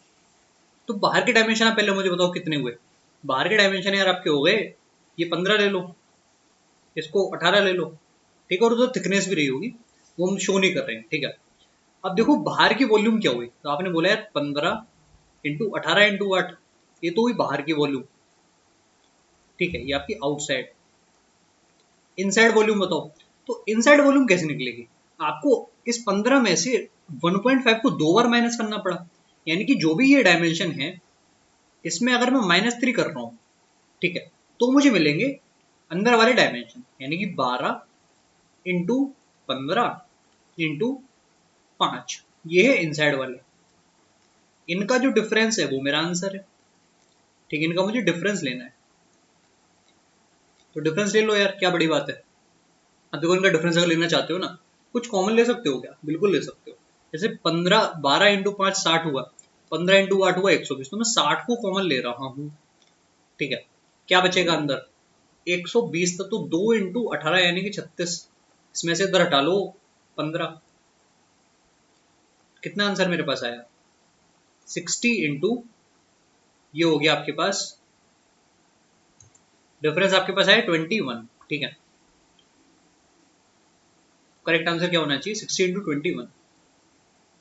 तो बाहर के डायमेंशन आप पहले मुझे बताओ कितने हुए। बाहर के डायमेंशन यार आपके हो गए, ये 15 ले लो, इसको 18 ले लो, ठीक है, और उधर थिकनेस भी रही होगी, वो हम शो नहीं कर रहे हैं। ठीक है, अब देखो बाहर की वॉल्यूम क्या हुई, तो आपने बोला यार 15 इंटू 18 इंटू 8, ये तो हुई बाहर की वॉल्यूम। ठीक है, ये आपकी आउटसाइड। इनसाइड वॉल्यूम बताओ, तो इनसाइड वॉल्यूम कैसे निकलेगी? आपको इस 15 में से 1.5 को 2 बार माइनस करना पड़ा, यानी कि जो भी ये डायमेंशन है इसमें अगर मैं -3 कर रहा हूं, ठीक है, तो मुझे मिलेंगे अंदर वाले डायमेंशन, यानी कि 12 इंटू 15 इंटू 5, ये है इनसाइड वाले। इनका जो डिफरेंस है वो मेरा आंसर है। ठीक है, इनका मुझे डिफरेंस लेना है, तो डिफरेंस ले लो यार, क्या बड़ी बात है। अब देखो, इनका डिफरेंस अगर लेना चाहते हो ना, कुछ कॉमन ले सकते हो क्या? बिल्कुल ले सकते हो। जैसे 12 इंटू 5 60 हुआ, 15 इंटू 8 हुआ 120, तो मैं 60 को कॉमन ले रहा हूँ। ठीक है, क्या बचेगा अंदर? 120 था, तो 2 इंटू 18 यानी कि 36, इसमें से इधर हटा लो 15। कितना आंसर मेरे पास आया? 60 इंटू, ये हो गया आपके पास, डिफरेंस आपके पास आया 21। ठीक है, करेक्ट आंसर क्या होना चाहिए? 60 इंटू 21,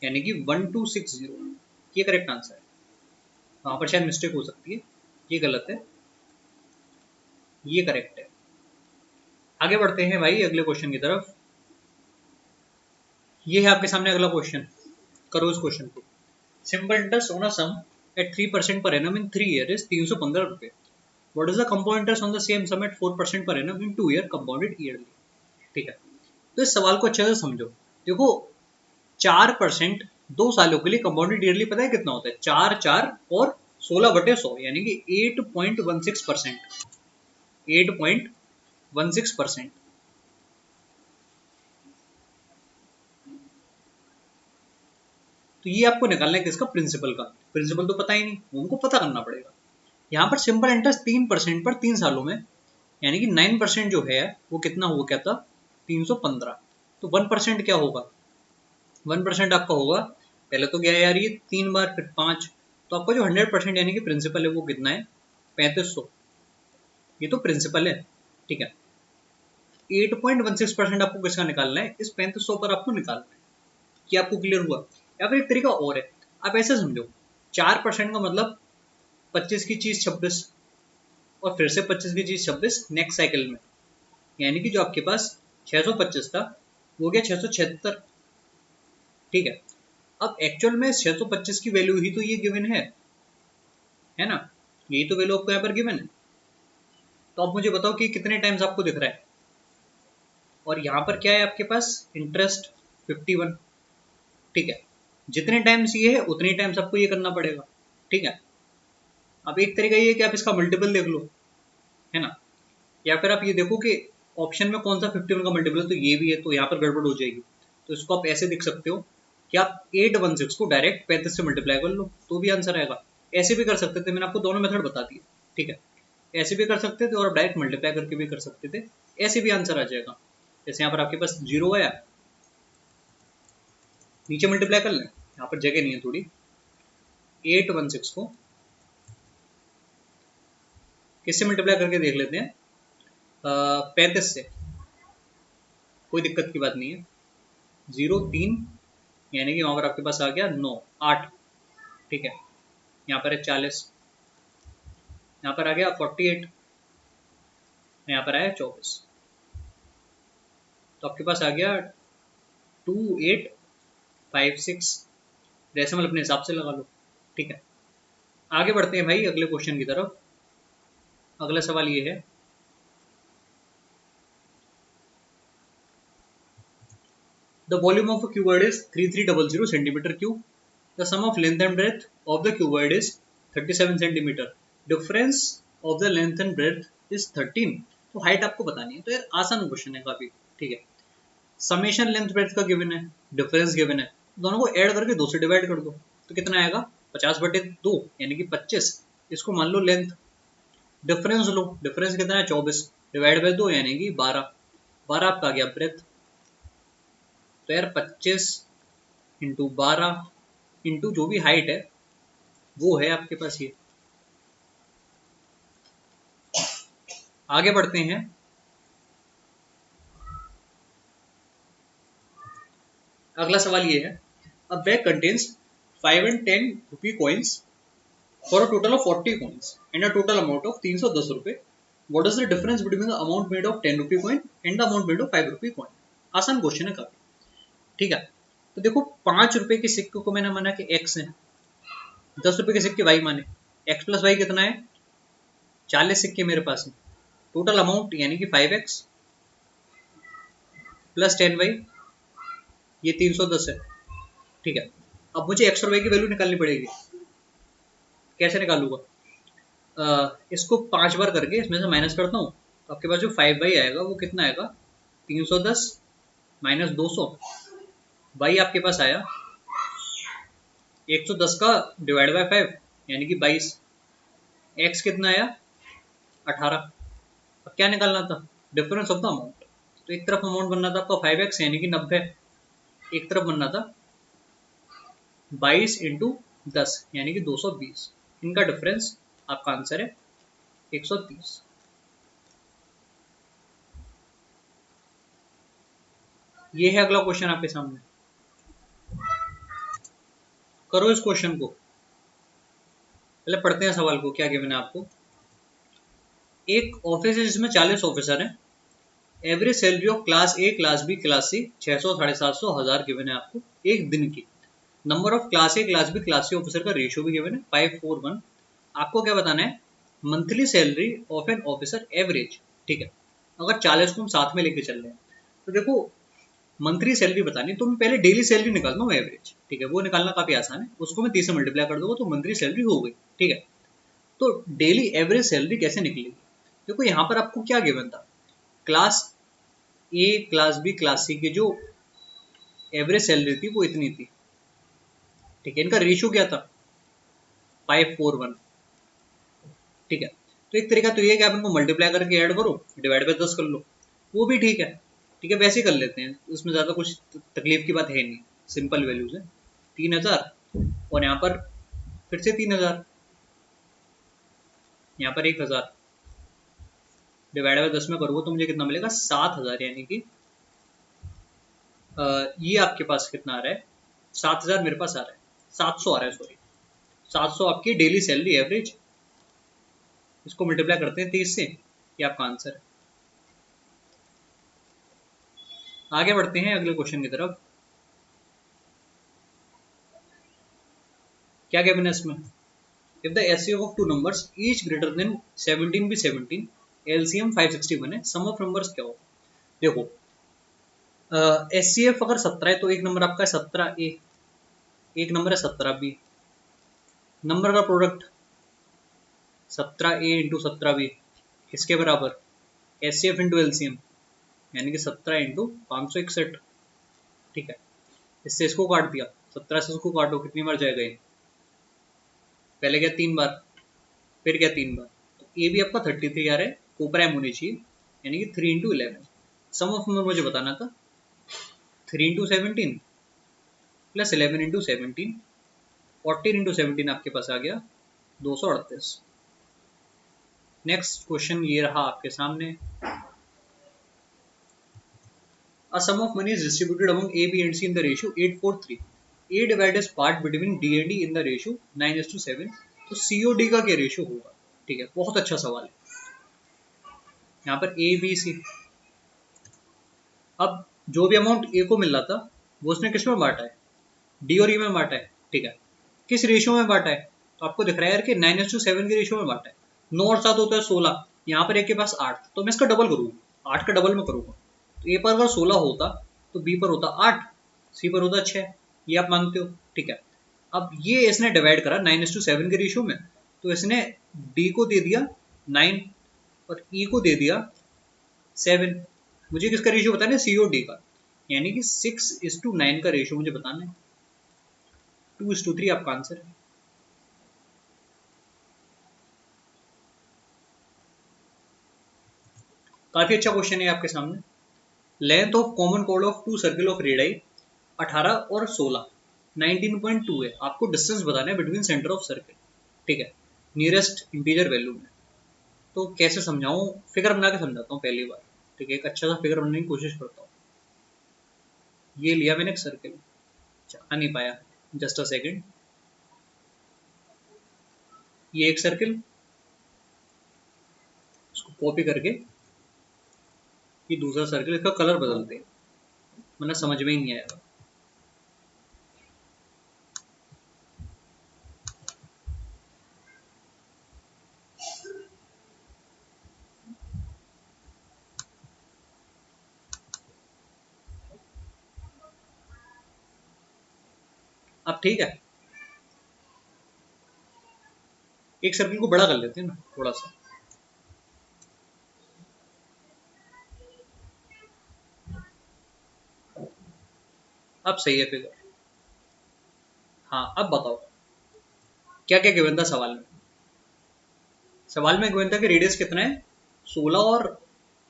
यानी कि 1260, ये करेक्ट आंसर है। वहां पर शायद मिस्टेक हो सकती है, ये गलत है, ये करेक्ट है। आगे बढ़ते हैं भाई अगले क्वेश्चन की तरफ। ये है आपके सामने अगला क्वेश्चन, करो इस क्वेश्चन को। Simple interest on a sum at 3% per annum in 3 year is 315 रुपए। What is the compound interest on the same sum at 4% per annum in 2 year compounded yearly. ठीक है, तो इस सवाल को अच्छे से समझो। देखो, 4% 2 सालों के लिए कंपाउंडेड ईयरली पता है कितना होता है? 4 4 और 16/100, यानी कि 8.16%। 8.16%। तो ये आपको निकालना है किसका? प्रिंसिपल का। प्रिंसिपल तो पता ही नहीं, उनको पता करना पड़ेगा। यहाँ पर सिंपल इंटरेस्ट 3% पर 3 सालों में, यानी कि 9% जो है वो कितना हुआ, क्या था? 315। तो 1% क्या होगा? 1% आपका होगा, पहले तो क्या है यार, ये 3 बार, फिर 5, तो आपका जो 100% यानी कि प्रिंसिपल है वो कितना है? 3500। ये तो प्रिंसिपल है। ठीक है, 8.16% आपको किसका निकालना है? इस 3500 पर आपको निकालना है। क्या आपको क्लियर हुआ? या फिर एक तरीका और है, आप ऐसे समझो, 4% का मतलब 25 की चीज 26, और फिर से 25 की चीज 26 नेक्स्ट साइकिल में, यानी कि जो आपके पास 625 था वो गया 676। ठीक है, अब एक्चुअल में 625 की वैल्यू ही तो ये गिवन है ना, यही तो वैल्यू आपको यहाँ पर गिवन है। तो आप मुझे बताओ कि कितने टाइम्स आपको दिख रहा है, और यहाँ पर क्या है आपके पास? इंटरेस्ट 51। ठीक है, जितने टाइम्स ये है उतने टाइम्स आपको ये करना पड़ेगा। ठीक है, अब एक तरीका ये है कि आप इसका मल्टीपल देख लो, है ना, या फिर आप ये देखो कि ऑप्शन में कौन सा 51 का मल्टीपल है, तो ये भी है, तो यहाँ पर गड़बड़ हो जाएगी। तो इसको आप ऐसे देख सकते हो कि आप 816 को डायरेक्ट 35 से मल्टीप्लाई कर लो तो भी आंसर आएगा। ऐसे भी कर सकते थे, मैंने आपको दोनों मेथड बता दिए। ठीक है, ऐसे भी कर सकते थे और आप डायरेक्ट मल्टीप्लाई करके भी कर सकते थे, ऐसे भी आंसर आ जाएगा। जैसे यहाँ पर आपके पास 0 आया, नीचे मल्टीप्लाई कर लें, यहाँ पर जगह नहीं है थोड़ी। 816 को किससे मल्टीप्लाई करके देख लेते हैं? 35 से, कोई दिक्कत की बात नहीं है। 0 3, यानी कि वहां पर आपके पास आ गया 9 8। ठीक है, यहाँ पर है 40, यहाँ पर आ गया 48, यहाँ पर आया 24, तो आपके पास आ गया 2856। डेसिमल अपने हिसाब से लगा लो, ठीक है। आगे बढ़ते हैं भाई अगले क्वेश्चन की तरफ। अगला सवाल ये है, the volume of a cuboid is 3300 centimetre cube, the sum of length and breadth of the cuboid is 37 centimetre, difference of the length and breadth is 13। तो हाइट आपको बतानी है, तो यार आसान क्वेश्चन है काफी, ठीक है। समेशन लेंथ ब्रेथ का गिवन है, डिफरेंस गिवन है, दोनों को ऐड करके 2 से डिवाइड कर दो, तो कितना आएगा 50/2 यानी कि 25। इसको मान लो लेंथ, डिफरेंस लो, डिफरेंस कितना है 24, डिवाइड बाय 2 यानी कि 12, 12 आपका आ गया ब्रेथ। तो यार 25 इंटू 12 इंटू जो भी हाइट है वो है आपके पास ये। आगे बढ़ते हैं, अगला सवाल ये है, अ bag contains 5 and 10 rupee coins for a total of 40 coins and a total amount of 310 रुपए, what is the difference between the amount made of 10 rupee coin and the amount made of 5 rupee coin. आसान question है काफी, ठीक है। तो देखो 5 रुपए के सिक्के को मैंने माना कि x है, 10 रुपए के सिक्के y माने, x प्लस y कितना है 40 सिक्के मेरे पास है, टोटल अमाउंट यानी कि 5x प्लस 10y ये 310 है, ठीक है। अब मुझे x और y की वैल्यू निकालनी पड़ेगी, कैसे निकालूंगा? इसको 5 बार करके इसमें से माइनस करता हूँ, तो आपके पास जो 5y आएगा वो कितना आएगा 310 माइनस 200, y आपके पास आया 110 का डिवाइड बाय 5 यानी कि 22, x कितना आया 18। अब क्या निकालना था? Difference of the amount. तो एक तरफ अमाउंट बनना था आपका 5x यानी कि 90, एक तरफ बनना था 22 इंटू 10 यानी कि 220, इनका डिफरेंस आपका आंसर है 130। ये है अगला क्वेश्चन आपके सामने, करो इस क्वेश्चन को। पहले पढ़ते हैं सवाल को, क्या गिवन है आपको। एक ऑफिस है जिसमें 40 ऑफिसर हैं, average salary of class A class B class C 600 750 1000 given है आपको एक दिन की। Number of class A class B class C officer का रेशियो भी गिवन है 5:4:1। आपको क्या बताना है? Monthly salary of an officer average, ठीक है। अगर 40 को हम साथ में लेके चल रहे हैं तो देखो मंथली सैलरी बतानी है, तो मैं पहले डेली सैलरी निकालता हूँ एवरेज, ठीक है। वो निकालना काफी आसान है, उसको मैं 30 से मल्टीप्लाई कर दूंगा तो मंथली सैलरी हो गई, ठीक है। तो डेली एवरेज सैलरी कैसे निकलेगी? देखो यहाँ पर आपको क्या गिवन था, class A class B class C की जो एवरेज सैलरी थी वो इतनी थी, ठीक है। इनका रेशियो क्या था 5:4:1, ठीक है। तो एक तरीका तो ये है कि आप इनको मल्टीप्लाई करके ऐड करो, डिवाइड बाय 10 कर लो, वो भी ठीक है, ठीक है। वैसे ही कर लेते हैं, उसमें ज्यादा कुछ तकलीफ की बात है नहीं, सिंपल वैल्यूज है। 3000 और यहाँ पर फिर से 3000, यहाँ पर 1000 डिवाइड बाय 10 में करोगे तो मुझे कितना मिलेगा 7000, यानी कि ये आपके पास कितना आ रहा है 7000 मेरे पास आ रहा है, 700 आ रहा है, सॉरी 700 आपकी डेली सैलरी एवरेज। इसको मल्टीप्लाई करते हैं 30 से, ये आपका आंसर है। आगे बढ़ते हैं अगले क्वेश्चन की तरफ। क्या गिवन है इसमें? If the HCF of two numbers each greater than 17 भी 17, एलसीएम 561 है, सम ऑफ नंबर्स क्या हो? देखो एचसीएफ अगर 17 है तो एक नंबर आपका है 17A, एक नंबर है 17B, नंबर का प्रोडक्ट 17A इंटू 17B इसके बराबर एचसीएफ इंटू एलसीएम यानी कि 17 इंटू 561, ठीक है। इससे इसको काट दिया, 17 से इसको काटो, कितनी बार जाएगा ये? पहले क्या 3 बार, फिर क्या 3 बार, तो ये भी आपका 33 आ रहा है, कोप्राइम होनी चाहिए, यानी कि 3 इंटू 11। सम ऑफ नंबर मुझे बताना था 3 इंटू 17 प्लस 11 इंटू 17, 14 इंटू 17 आपके पास आ गया 238। नेक्स्ट क्वेश्चन ये रहा आपके सामने, A sum of money is distributed among A, B and C in the ratio 8:4:3. A divided as part between D and E in the ratio 9:7. तो COD का क्या रेशियो होगा? ठीक है, बहुत अच्छा सवाल है। यहाँ पर ए बी सी। अब जो भी अमाउंट ए को मिल रहा था वो उसने किस में बांटा है, डी और ई में बांटा है, ठीक है। किस रेशियो में बांटा है, तो आपको दिख रहा है यार कि 9:7 के रेशियो में बांटा है। 9 और 7 होता है 16, यहाँ पर एक के पास 8, तो मैं इसका डबल करूँगा, 8 का डबल में करूँगा। तो ए पर अगर 16 होता तो बी पर होता 8, सी पर होता 6, ये आप मानते हो, ठीक है। अब ये इसने डिवाइड करा 9:7 के रेशियो में, तो इसने डी को दे दिया 9 और ई को दे दिया 7। मुझे किसका रेशियो बताना है, सी और डी का, यानी कि 6:9 का रेशियो मुझे बताना है। 2:3 आपका आंसर है। काफी अच्छा क्वेश्चन है आपके सामने। Length of common chord of two circle of radii 18 और 16 19.2 है। आपको डिस्टेंस बताना है बिटवीन सेंटर ऑफ सर्किल, ठीक है, नियरेस्ट इंटीजर वैल्यू में। तो कैसे समझाऊं, फिगर बना के समझाता हूँ पहली बार, ठीक है। एक अच्छा सा फिगर बनाने की कोशिश करता हूँ। ये लिया मैंने एक सर्किल, आ नहीं पाया, जस्ट अ सेकेंड। ये एक सर्किल, इसको कॉपी करके ये दूसरा सर्किल, इसका कलर बदलते हैं वरना समझ में ही नहीं आएगा। अब ठीक है, एक सर्किल को बड़ा कर लेते हैं ना थोड़ा सा। अब सही है फिगर। हाँ अब बताओ क्या क्या गिवन था सवाल में। सवाल में गिवन था कि रेडियस कितना है 16 और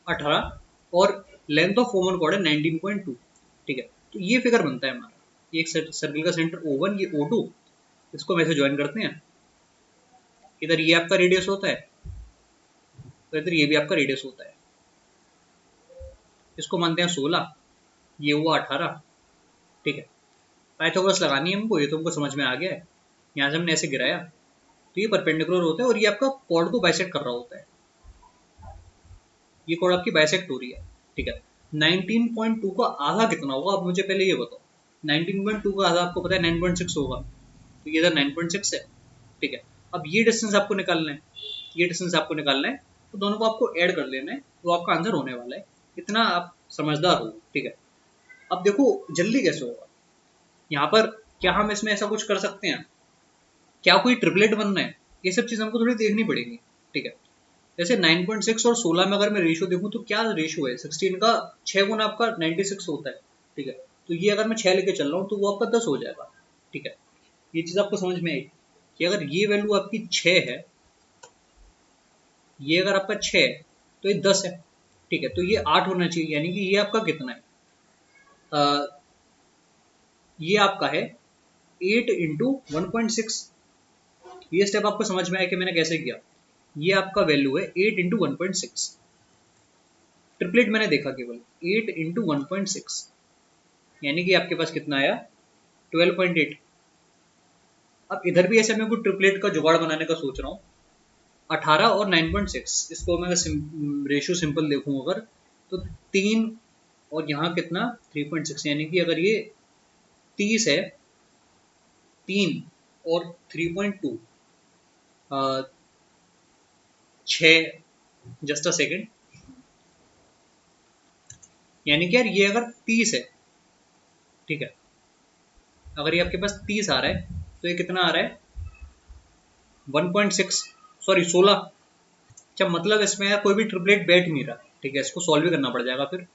18 और लेंथ ऑफ कॉमन कॉर्ड है 19.2, ठीक है। तो ये फिगर बनता है हमारा, ये एक सर्किल का सेंटर O1, ये O2, इसको वैसे ज्वाइन करते हैं। इधर ये आपका रेडियस होता है, तो इधर ये भी आपका रेडियस होता है। इसको मानते हैं 16, ये हुआ 18, ठीक है। पाइथागोरस लगानी है हमको, ये तो हमको समझ में आ गया है। यहाँ से हमने ऐसे गिराया तो ये परपेंडिकुलर होता है और ये आपका कॉर्ड को बाइसेक्ट कर रहा होता है। ये कॉर्ड आपकी बाइसेक्ट हो रही है, ठीक है। 19.2 का आधा कितना होगा, आप मुझे पहले ये बताओ। 19.2 का आधा आपको पता है 9.6 होगा, तो ये इधर 9.6 है, ठीक है। अब ये डिस्टेंस आपको निकालना है, ये डिस्टेंस आपको निकालना है, तो दोनों को आपको ऐड कर लेना है, तो आपका आंसर होने वाला है। इतना आप समझदार हो, ठीक है। अब देखो जल्दी कैसे होगा यहाँ पर, क्या हम इसमें ऐसा कुछ कर सकते हैं, क्या कोई ट्रिपलेट बनना है, ये सब चीज़ हमको थोड़ी देखनी पड़ेगी, ठीक है। जैसे 9.6 और 16 में अगर मैं रेशियो देखूं तो क्या रेशियो है, 16 का 6 गुना आपका 96 होता है, ठीक है। तो ये अगर मैं 6 लेके चल रहा हूँ तो वो आपका 10 हो जाएगा, ठीक है। ये चीज़ आपको समझ में आई कि अगर ये वैल्यू आपकी 6 है, ये अगर आपका 6 है तो ये 10 है, ठीक है। तो ये 8 होना चाहिए, यानी कि ये आपका कितना है, ये आपका है 8 × 1.6। ये स्टेप आपको समझ में आया कि मैंने कैसे किया। ये आपका वैल्यू है 8 × 1.6, ट्रिपलेट मैंने देखा केवल 8 × 1.6, यानी कि आपके पास कितना आया 12.8। अब इधर भी ऐसे मैं कोई ट्रिपलेट का जुगाड़ बनाने का सोच रहा हूँ, 18 और 9.6, इसको मैं रेशियो सिंपल देखूँ अगर, तो 3 और यहाँ कितना 3.6, यानी कि अगर ये 30 है, 3 और 3.2, 6, जस्ट अ सेकेंड, यानी कि यार ये अगर 30 है, ठीक है, अगर ये आपके पास 30 आ रहा है तो ये कितना आ रहा है 1.6, सॉरी 16। अच्छा मतलब इसमें यार कोई भी ट्रिपलेट बैठ नहीं रहा, ठीक है, इसको सॉल्व भी करना पड़ जाएगा फिर,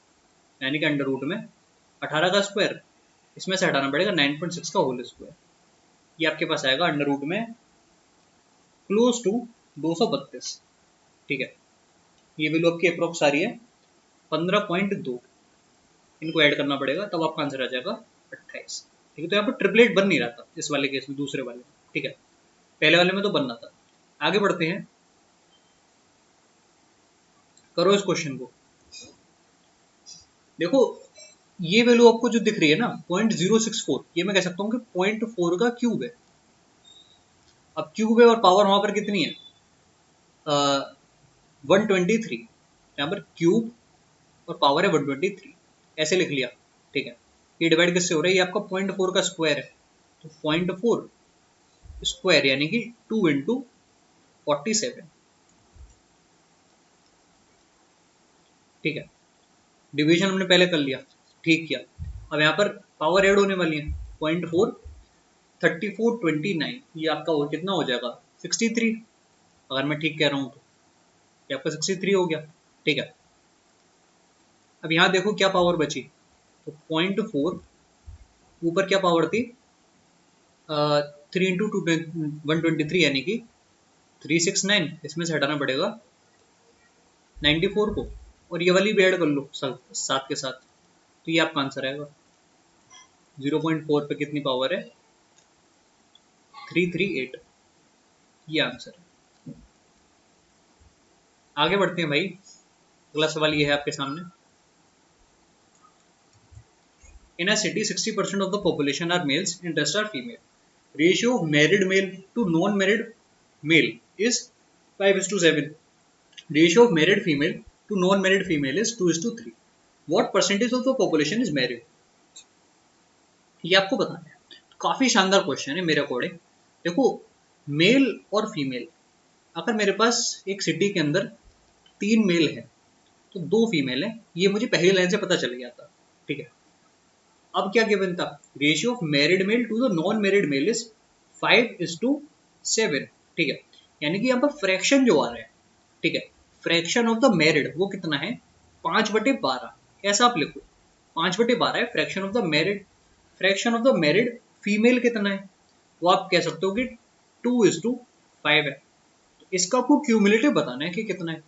यानी कि अंडर रूट में 18 का स्क्वायर, इसमें से हटाना पड़ेगा 9.6 का होल स्क्वायर, ये आपके पास आएगा अंडर रूट में क्लोज टू 232, ठीक है। ये वैल्यू आपकी अप्रोक्स आ रही है 15.2, इनको ऐड करना पड़ेगा तब आपका आंसर आ जाएगा 28, ठीक है। तो यहाँ पर ट्रिपलेट बन नहीं रहा था इस वाले केस में, दूसरे वाले में, ठीक है। पहले वाले में तो बनना था। आगे बढ़ते हैं, करो इस क्वेश्चन को। देखो ये वैल्यू आपको जो दिख रही है ना 0.064, ये मैं कह सकता हूँ कि 0.4 का क्यूब है। अब क्यूब है और पावर वहां पर कितनी है 123, यहाँ पर क्यूब और पावर है 123, ऐसे लिख लिया, ठीक है। ये डिवाइड किससे हो रहा है, ये आपका 0.4 का स्क्वायर है, तो 0.4 स्क्वायर यानी कि 2 इंटू 47, ठीक है। डिवीजन हमने पहले कर लिया, ठीक किया। अब यहाँ पर पावर ऐड होने वाली है, 0.4 3429, ये आपका कितना हो जाएगा 63, अगर मैं ठीक कह रहा हूँ तो ये आपका 63 हो गया, ठीक है। अब यहाँ देखो क्या पावर बची, तो 0.4 ऊपर क्या पावर थी, 3 इंटू 123 यानी कि 369, इसमें से हटाना पड़ेगा 94 को, और ये वाली भी ऐड कर लो साथ के साथ, तो ये आपका आंसर आएगा। 0.4 पे कितनी पावर है, 338, ये आंसर है। आगे बढ़ते हैं भाई, अगला सवाल ये है आपके सामने। In a city 60% of the population are males and rest are female, ratio of married male to non married male is 5:7, ratio of married female to non married female is 2:3, what percentage of the population is married, ये आपको बताना है। काफी शानदार question है मेरे according. देखो, mail और फीमेल, अगर मेरे पास एक सिटी के अंदर 3 मेल है तो 2 फीमेल है, ये मुझे पहली लाइन से पता चल गया था, ठीक है। अब क्या गिवन था, ratio of married male to the non married male is 5:7, ठीक है। यानी कि यहाँ पर फ्रैक्शन जो आ रहा है, ठीक है, फ्रैक्शन ऑफ द मैरिड वो कितना है, 5/12, ऐसा आप लिखो, 5/12 है fraction of the married. Fraction of the married female कितना है, वो आप कह सकते हो कि 2:5 है। तो इसका आपको क्यूमुलेटिव बताना है कि कितना है।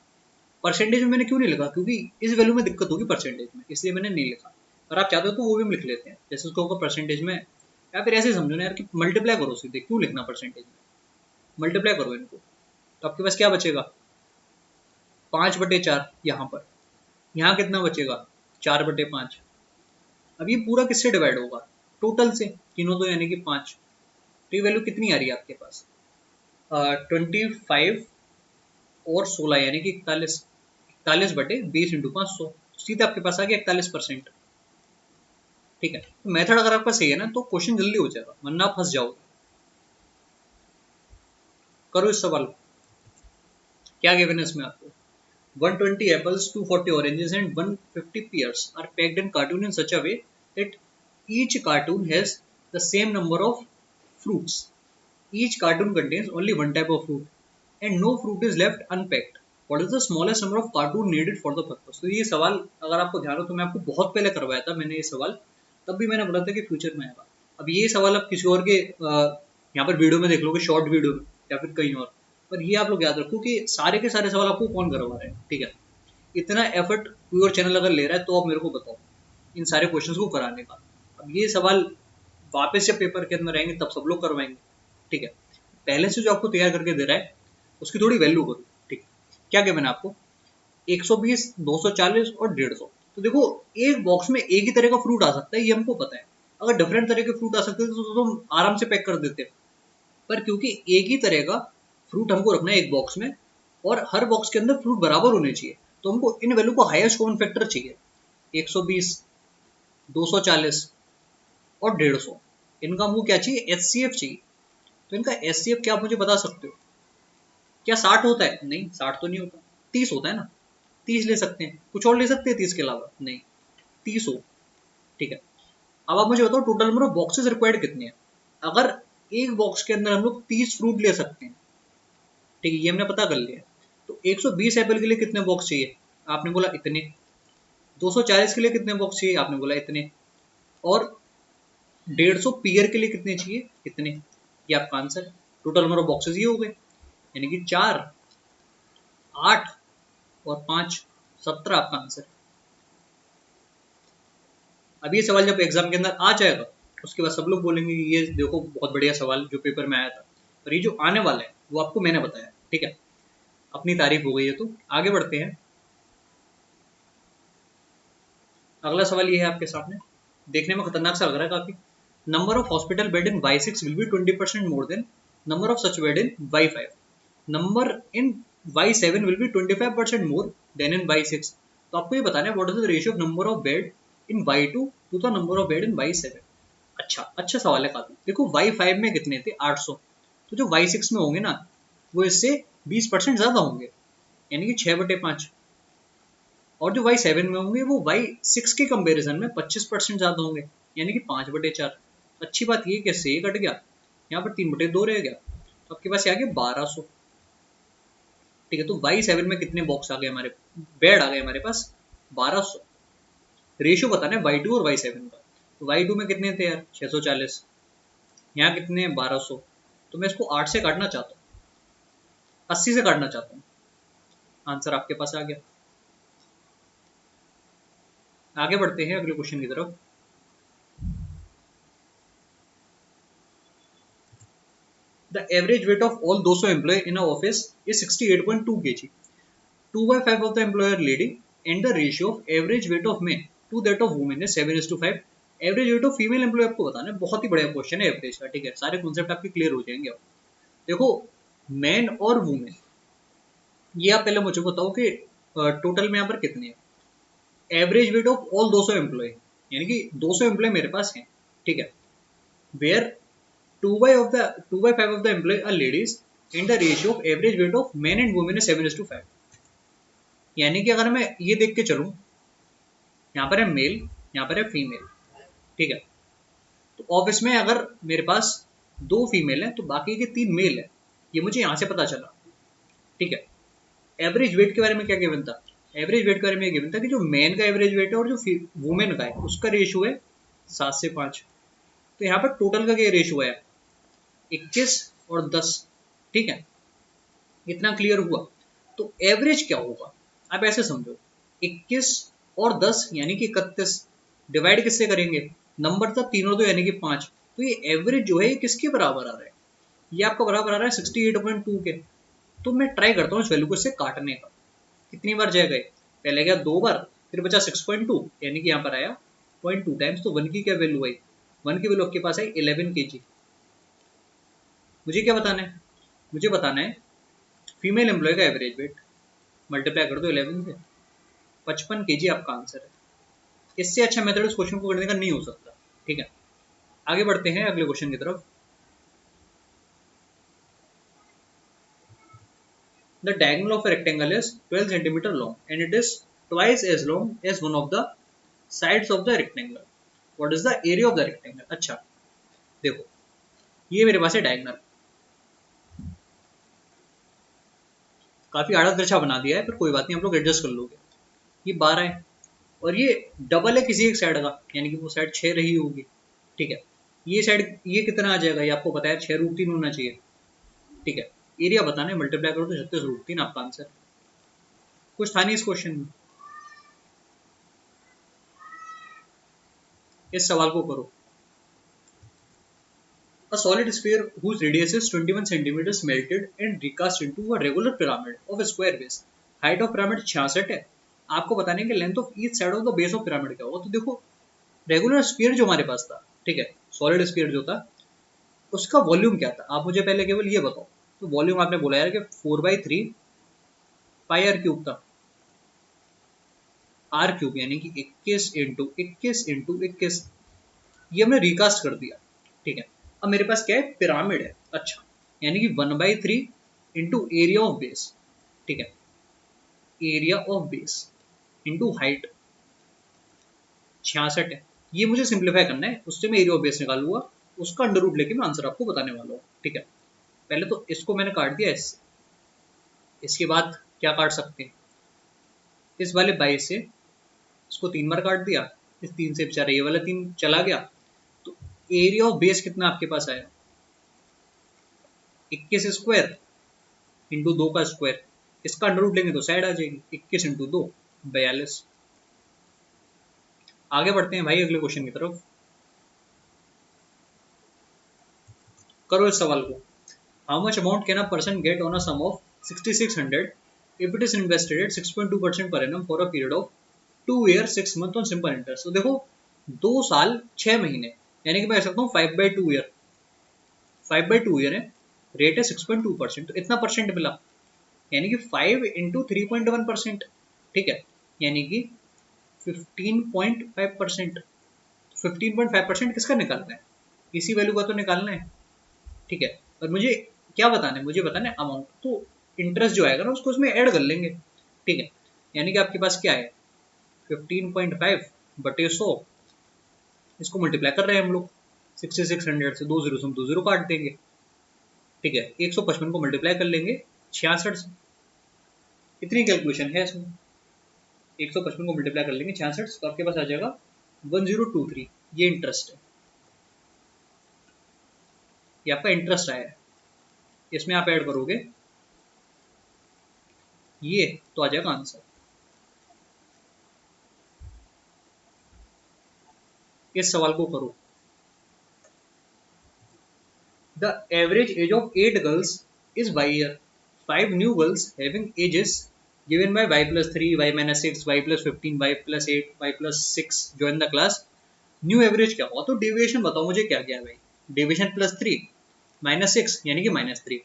परसेंटेज में मैंने क्यों नहीं लिखा, क्योंकि इस वैल्यू में दिक्कत होगी परसेंटेज में, इसलिए मैंने नहीं लिखा। अगर आप चाहते हो तो वो भी हम लिख लेते हैं, जैसे उसको होगा परसेंटेज में, या फिर ऐसे समझो ना यार कि मल्टीप्लाई करो सीधे, क्यों लिखना परसेंटेज में, मल्टीप्लाई करो इनको, तो आपके पास क्या बचेगा, 5/4 यहाँ पर, यहाँ कितना बचेगा 4/5। अब ये पूरा किससे डिवाइड होगा, टोटल से, तीनों तो यानी कि 5, तो ये वैल्यू कितनी आ रही है आपके पास, 25 और 16 यानी कि 41, 41/20 इंटू 500, सीधे आपके पास आ गया 41%, ठीक है। तो मेथड अगर आपका सही है ना तो क्वेश्चन जल्दी हो जाएगा, वरना आप फंस जाओगे। करो इस सवाल, क्या गिवन है इसमें आपको, 120 apples, 240 oranges and 150 pears are packed in cartoon in such a way that each cartoon has the same number of fruits. Each cartoon contains only one type of fruit and no fruit is left unpacked. What is the smallest number of cartoon needed for the purpose? तो ये सवाल अगर आपको ध्यान हो तो मैं आपको बहुत पहले करवाया था मैंने ये सवाल, तब भी मैंने बोला था कि फ्यूचर में आएगा। अब ये सवाल आप किसी और के यहाँ पर वीडियो में देख लोगे, शॉर्ट वीडियो में या फिर कहीं और, पर ये आप लोग याद रखो कि सारे के सारे सवाल आपको कौन करवा रहे हैं, ठीक है। इतना एफर्ट कोई और चैनल अगर ले रहा है तो आप मेरे को बताओ इन सारे क्वेश्चंस को कराने का। अब ये सवाल वापस जब पेपर के अंदर आएंगे तब सब लोग करवाएंगे, ठीक है। पहले से जो आपको तैयार करके दे रहा है उसकी थोड़ी वैल्यू करो, ठीक। क्या क्या मैंने आपको 120, 240 और 150, तो देखो एक बॉक्स में एक ही तरह का फ्रूट आ सकता है, ये हमको पता है। अगर डिफरेंट तरह के फ्रूट आ सकते थे तो हम आराम से पैक कर देते, पर क्योंकि एक ही तरह का फ्रूट हमको रखना है एक बॉक्स में और हर बॉक्स के अंदर फ्रूट बराबर होने चाहिए, तो हमको इन वैल्यू को हाईएस्ट कॉमन फैक्टर चाहिए, 120, 240 और 150, इनका हमको क्या चाहिए, एचसीएफ चाहिए। तो इनका एचसीएफ क्या आप मुझे बता सकते हो, क्या 60 होता है, नहीं 60 तो नहीं होता, 30 होता है ना, 30 ले सकते हैं, कुछ और ले सकते हैं 30 के अलावा, नहीं 30 हो, ठीक है। अब आप मुझे बताओ total number of boxes required कितने हैं, अगर एक बॉक्स के अंदर हम लोग 30 फ्रूट ले सकते हैं, ठीक है, ये हमने पता कर लिया, तो 120 एप्पल के लिए कितने बॉक्स चाहिए, आपने बोला इतने, 240 के लिए कितने बॉक्स चाहिए, आपने बोला इतने, और 150 पीयर के लिए कितने चाहिए, इतने, ये आपका आंसर है। टोटल नंबर ऑफ बॉक्सेस ये हो गए, यानी कि 4, 8 और 5, 17 आपका आंसर है। अब ये सवाल जब एग्जाम के अंदर आ जाएगा उसके बाद सब लोग बोलेंगे ये देखो बहुत बढ़िया सवाल जो पेपर में आया था, पर ये जो आने वाला है वो आपको मैंने बताया, ठीक है। अपनी तारीफ हो गई है, तो आगे बढ़ते हैं। अगला सवाल ये है आपके सामने, देखने में खतरनाक सा लग रहा है काफी। Number of hospital bed in Y6 will be 20% more than number of such bed in Y5। Number in y7 will be 25% more than in y6. तो आपको ये बताना है what is the ratio of number of bed in y2 to the number of bed in y7. अच्छा सवाल है काफी. देखो y5 में कितने थे 800, तो जो y6 में होंगे ना वो इससे 20% ज्यादा होंगे, यानी कि 6/5. और जो y7 में होंगे वो y6 के कंपैरिजन में 25% ज्यादा होंगे, यानी कि 5/4. अच्छी बात ये कैसे ये कट गया, यहाँ पर 3/2 रह गया, तो आपके पास ये आ गया 1200. ठीक है, तो y7 में कितने बॉक्स आ गए हमारे, बेड आ गए हमारे पास 1200. रेशियो बताना है y2 और y7 का. तो y2 में कितने थे यार 640, यहाँ कितने हैं 1200. तो मैं इसको 8 से काटना चाहता हूँ, 80 से काटना चाहता हूँ. आंसर आपके पास आ गया. आगे बढ़ते हैं अगले क्वेश्चन की तरफ. The average weight of all 200 employees in an office is 68.2 kg. 2/5 of the employer lady and the ratio of average weight of men to that of women is 7:5. Average weight of female employ आपको बताना है. बहुत ही बढ़िया question है average का. ठीक है, सारे कॉन्सेप्ट आपके क्लियर हो जाएंगे. अब देखो मैन और वुमेन, ये आप पहले मुझे बताओ कि टोटल में यहाँ पर कितने हैं. Average weight of all 200 employee, यानी कि 200 एम्प्लॉय मेरे पास हैं. ठीक है, where 2/5 of the employee are ladies and the ratio of average weight of men and women is 7:5. यानी कि अगर मैं ये देख के चलूं, यहाँ पर है मेल, यहाँ पर है फीमेल. ठीक है, तो ऑफिस में अगर मेरे पास 2 फीमेल है तो बाकी के 3 मेल है, ये मुझे यहाँ से पता चला. ठीक है, एवरेज वेट के बारे में क्या गिवन था, एवरेज वेट के बारे में गिवन था कि जो मैन का एवरेज वेट है और जो वुमेन का है उसका रेशियो है 7:5. तो यहाँ पर टोटल का क्या रेशियो है 21 और 10. ठीक है, इतना क्लियर हुआ. तो एवरेज क्या होगा आप ऐसे समझो, 21 और 10 यानी कि 31, डिवाइड किससे करेंगे, नंबर था तीनों दो यानी कि 5. तो ये एवरेज जो है ये किसके बराबर आ रहा है, ये आपका बराबर आ रहा है 68.2 के. तो मैं ट्राई करता हूँ इस वैल्यू को इससे काटने का. कितनी बार जाएगा, पहले गया 2 बार, फिर बचा 6.2, यानी कि यहाँ पर आया 0.2 टाइम्स. तो 1 की क्या वैल्यू आई, 1 की वैल्यू आपके पास आई 11 kg. मुझे क्या बताना है, मुझे बताना है फीमेल एम्प्लॉय का एवरेज वेट, मल्टीप्लाई कर दो 11 से, 55 kg आपका आंसर है. इससे अच्छा मेथड इस क्वेश्चन को करने का नहीं हो सकता. ठीक है, आगे बढ़ते हैं अगले क्वेश्चन की तरफ. The diagonal of a rectangle is 12 centimeter long and it is twice as long as one of the sides of the rectangle. What is the area of the rectangle? अच्छा देखो, ये मेरे पास है डायगोनल, काफी आड़ा तिरछा बना दिया है, पर कोई बात नहीं, हम लोग एडजस्ट कर लोगे. ये 12 है और ये डबल है किसी एक साइड का, यानी कि वो साइड 6 रही होगी. ठीक है, ये साइड ये कितना आ जाएगा, ये आपको पता है 6√3 होना चाहिए. ठीक है, एरिया बताना है, मल्टीप्लाई करो तो 36√3 आपका आंसर. कुछ था नहीं इस क्वेश्चन में, इस सवाल को करो. A solid sphere whose radius is 21 centimeters melted and recast into a regular pyramid of a square base. Height of pyramid 66 है. आपको बताने के length of each side of the base of pyramid क्या होगा. तो देखो रेगुलर स्फीयर जो हमारे पास था, ठीक है, सॉलिड स्फीयर जो था उसका वॉल्यूम क्या था, आप मुझे पहले केवल ये बताओ. तो वॉल्यूम आपने बोला यार कि 4/3 पाई आर क्यूब था, आर क्यूब यानी कि 21 इंटू 21 इंटू 21. ये हमने रिकास्ट कर दिया. ठीक है, अब मेरे पास क्या है, पिरामिड है. अच्छा, यानी कि 1/3 इंटू एरिया ऑफ बेस. ठीक है, area of base into height 66 है. ये मुझे सिंप्लीफाई करना है, उससे मैं एरिया ऑफ बेस निकालूंगा, उसका अंडर रूट लेके मैं आंसर आपको बताने वाला हूँ. ठीक है, पहले तो इसको मैंने काट दिया इससे, इसके बाद क्या काट सकते हैं, इस वाले 22 से इसको 3 बार काट दिया, इस 3 से बेचारा ये वाला 3 चला गया. तो एरिया ऑफ बेस कितना आपके पास आया, 21 स्क्वायर इंटू 2 का स्क्वायर, इसका अंडर रूट लेंगे तो साइड आ जाएगी, 21 इंटू 2 42. आगे बढ़ते हैं भाई अगले क्वेश्चन की तरफ. करो इस सवाल को. How much amount can a person get on a sum of 6600 if it is invested at 6.2% per annum for a period of 2 years 6 months on simple interest. तो देखो 2 साल 6 महीने, यानी कि मैं कह सकता हूँ 5/2 ईयर है, रेट है 6.2%, तो इतना परसेंट मिला. यानी कि 5 × 3.1%, ठीक है, यानी कि 15.5%। 15.5% किसका निकालना है? इसी वैल्यू का तो निकालना है, ठीक है। और मुझे क्या बताना है? मुझे बताना है अमाउंट। तो इंटरेस्ट जो आएगा ना उसको उसमें ऐड कर लेंगे, ठीक है। यानी कि आपके पास क्या है, 15.5/100, इसको मल्टीप्लाई कर रहे हैं हम लोग 6600 से, 2 जीरो से हम 2 जीरो काट देंगे, ठीक है। 155 को मल्टीप्लाई कर लेंगे 66 से, इतनी कैलकुलेशन है इसमें। 155 को मल्टीप्लाई कर लेंगे 66 तो आपके पास आ जाएगा 1023। ये इंटरेस्ट है, ये आपका इंटरेस्ट आया है। इसमें आप ऐड करोगे ये तो आ जाएगा आंसर। इस सवाल को करो। The average age of 8 girls is y year. 5 new girls having ages given by y+3, y-6, y+15, y+8, y+6 join the class. New average क्या हुआ? तो डेविएशन बताओ मुझे क्या क्या है भाई। डेविएशन +3 -6 यानी कि -3,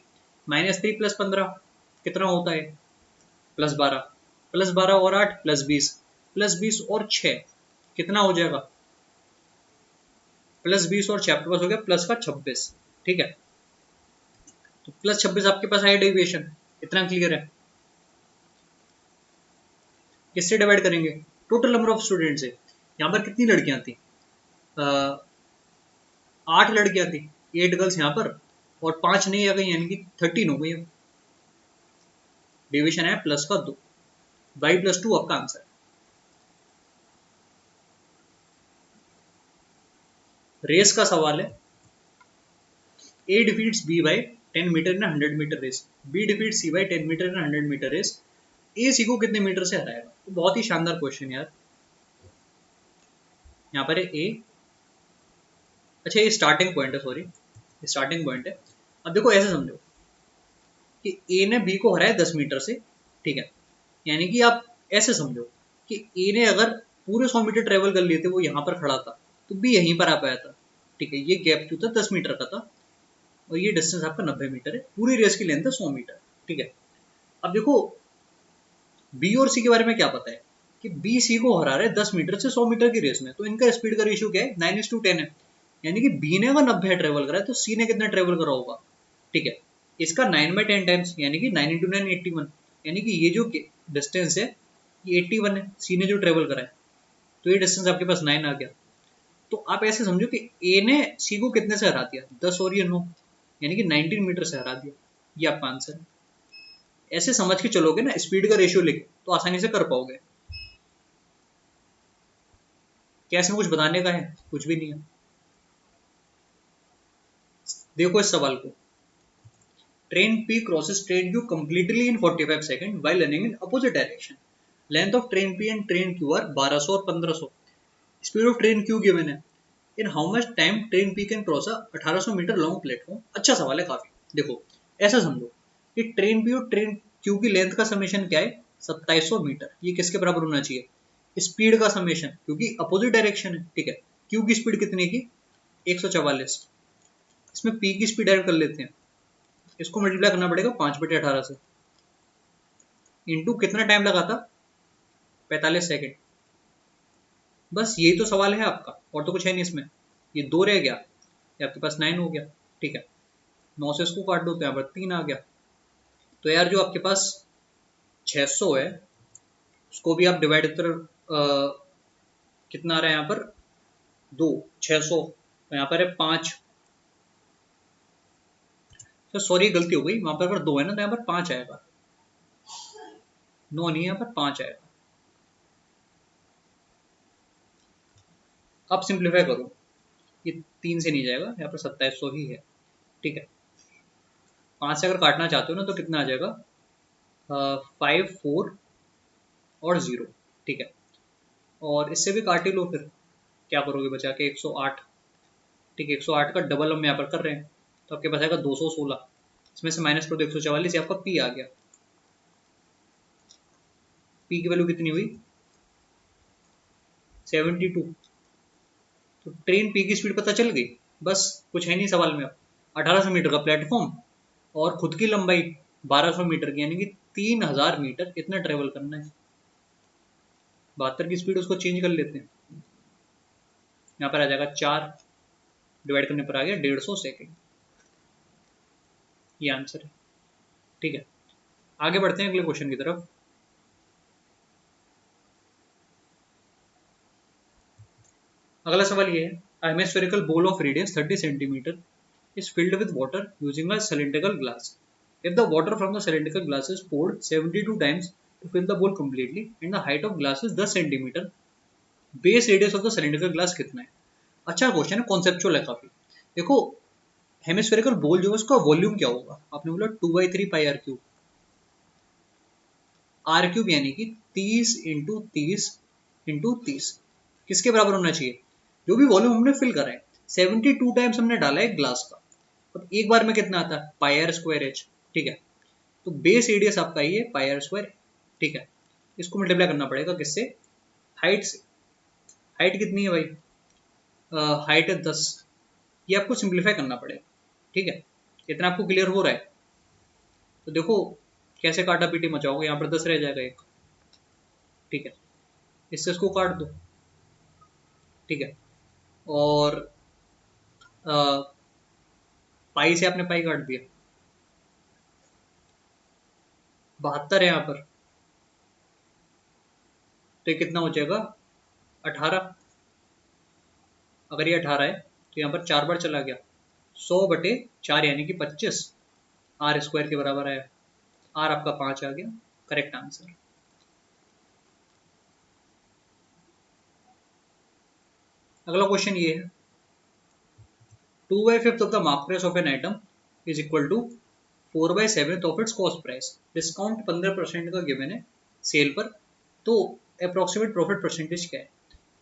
-3 + 15 कितना होता है? +12, +12 और 8 +20, +20 और 6 कितना हो जाएगा? +20 और 6 आपके पास हो गया प्लस का 26, ठीक है। तो +26 आपके पास आया डेविएशन, इतना क्लियर है। किससे डिवाइड करेंगे? टोटल नंबर ऑफ स्टूडेंट से। यहाँ पर कितनी लड़कियां थी? 8 लड़कियां थी, 8 गर्ल्स यहाँ पर, और 5 नहीं आ गई यानी कि 13 हो गई। डेविएशन है प्लस का 2, y+2 आपका आंसर। रेस का सवाल है। A defeats B by 10 metre in 100 metre race, B defeats C by 10 metre in 100 metre race, A C को कितने मीटर से हराएगा? तो बहुत ही शानदार क्वेश्चन यार। यहाँ पर है A, अच्छा ये स्टार्टिंग पॉइंट है, सॉरी स्टार्टिंग पॉइंट है। अब देखो ऐसे समझो कि A ने B को हराया 10 मीटर से, ठीक है। यानी कि आप ऐसे समझो कि A ने अगर पूरे 100 मीटर ट्रेवल कर लिए थे, वो यहाँ पर खड़ा था, तो B यहीं पर आ पाया था, ठीक है। ये गैप जो था 10 मीटर का था, और ये डिस्टेंस आपका 90 मीटर है। पूरी रेस की लेंथ है 100 मीटर, ठीक है। अब देखो बी और सी के बारे में क्या पता है कि बी सी को हरा रहे 10 मीटर से 100 मीटर की रेस में, तो इनका स्पीड का रेशियो क्या है? 9:10 है। यानी कि बी ने अगर 90 ट्रेवल करा है तो सी ने कितना ट्रेवल करा होगा, ठीक है। इसका 9/10 टाइम्स यानी कि 9 × 9 81, यानी कि ये जो डिस्टेंस है ये 81 है, सी ने जो ट्रेवल करा है, तो ये डिस्टेंस आपके पास 9 आ गया। तो आप ऐसे समझो कि ए ने सी को कितने से हरा दिया? 10 और ये 9, यानी कि 19 मीटर से हरा दिया। ये आपका आंसर है। ऐसे समझ के चलोगे ना स्पीड का रेशियो लेके, तो आसानी से कर पाओगे। क्या इसमें कुछ बताने का है? कुछ भी नहीं है। देखो इस सवाल को, train P crosses train Q completely in 45 second while running in opposite direction. Length of train P and train Q are 1200 और 1500। Speed of train Q given है। In how much time train P can cross a 1800 metre long platform. अच्छा सवाल है काफी। देखो ऐसा समझो कि ट्रेन पी और ट्रेन क्यू की लेंथ का समेशन क्या है? 2700 मीटर। ये किसके बराबर होना चाहिए? स्पीड का समेशन, क्योंकि अपोजिट डायरेक्शन है, ठीक है। क्यू की स्पीड कितनी की? 144। इसमें पी की स्पीड ऐड कर लेते हैं, इसको मल्टीप्लाई करना पड़ेगा 5/18 से, इंटू कितना टाइम लगा था? 45 सेकेंड। बस यही तो सवाल है आपका, और तो कुछ है नहीं इसमें। ये 2 रह गया, ये आपके पास 9 हो गया, ठीक है। 9 से इसको काट दो तो यहाँ पर 3 आ गया। तो यार जो आपके पास 600 है उसको भी आप डिवाइड कर, कितना आ रहा है यहाँ पर? 2, 600, तो यहाँ पर है 5। तो सॉरी गलती हो गई, वहां पर अगर 2 है ना तो यहाँ पर 5 आएगा, 9 नहीं, यहाँ पर 5 आएगा। अब सिंप्लीफाई करो, ये 3 से नहीं जाएगा, यहाँ पर 2700 ही है, ठीक है। 5 से अगर काटना चाहते हो ना तो कितना आ जाएगा? 5, 4 और 0, ठीक है। और इससे भी काट ही लो, फिर क्या करोगे बचा के? 108, ठीक है। 108 का डबल हम यहाँ पर कर रहे हैं, तो आपके पास आएगा 216। इसमें से माइनस कर दो 144, आपका पी आ गया। पी की वैल्यू कितनी हुई? 72। तो ट्रेन पी की स्पीड पता चल गई, बस कुछ है नहीं सवाल में। अब 1800 मीटर का प्लेटफॉर्म और खुद की लंबाई 1200 मीटर की, यानी कि 3000 मीटर इतना ट्रेवल करना है। 72 की स्पीड उसको चेंज कर लेते हैं, यहाँ पर आ जाएगा 4, डिवाइड करने पर आ गया 150 सेकेंड। ये आंसर है। ठीक है, आगे बढ़ते हैं अगले क्वेश्चन की तरफ। अगला सवाल ये है, a hemispherical bowl of radius 30 centimeter is filled with water using a cylindrical glass. If the water from the cylindrical glass is poured 72 times to fill the bowl completely and the height of glass is 10 centimeter, base radius of the cylindrical glass कितना है? अच्छा question है, conceptual है काफी। देखो, hemispherical बोल जो है उसका वॉल्यूम क्या होगा? आपने बोला 2/3 पाई आर क्यूब। आर क्यूब यानी कि 30 इंटू 30 इंटू 30 किसके बराबर होना चाहिए? जो भी वॉल्यूम हमने फिल करा है, 72 टाइम्स हमने डाला है ग्लास का, और एक बार में कितना आता है? पाई आर स्क्वायर एच। ठीक है, तो बेस रेडियस आपका ये पाई आर स्क्वायर। ठीक है, इसको मल्टीप्लाई करना पड़ेगा किससे? हाइट से। हाइट कितनी है भाई? हाइट है 10। ये आपको सिंप्लीफाई करना पड़ेगा। ठीक है, इतना आपको क्लियर हो रहा है? तो देखो कैसे काटा पीटी मचाओगे, यहाँ पर 10 रह जाएगा एक। ठीक है, इससे इसको काट दो। ठीक है, और पाई से आपने पाई काट दिया, 72 है यहाँ पर, तो ये कितना हो जाएगा? 18। अगर ये 18 है तो यहाँ पर 4 बार चला गया, 100/4 यानी कि 25 आर स्क्वायर के बराबर आया। आर आपका 5 आ गया, करेक्ट आंसर। अगला क्वेश्चन ये है, 2/5 of the mark price of an item is equal to 4/7 of its cost price. Discount 15% का गिवन है सेल पर, तो अप्रोक्सीमेट प्रॉफिट परसेंटेज क्या है?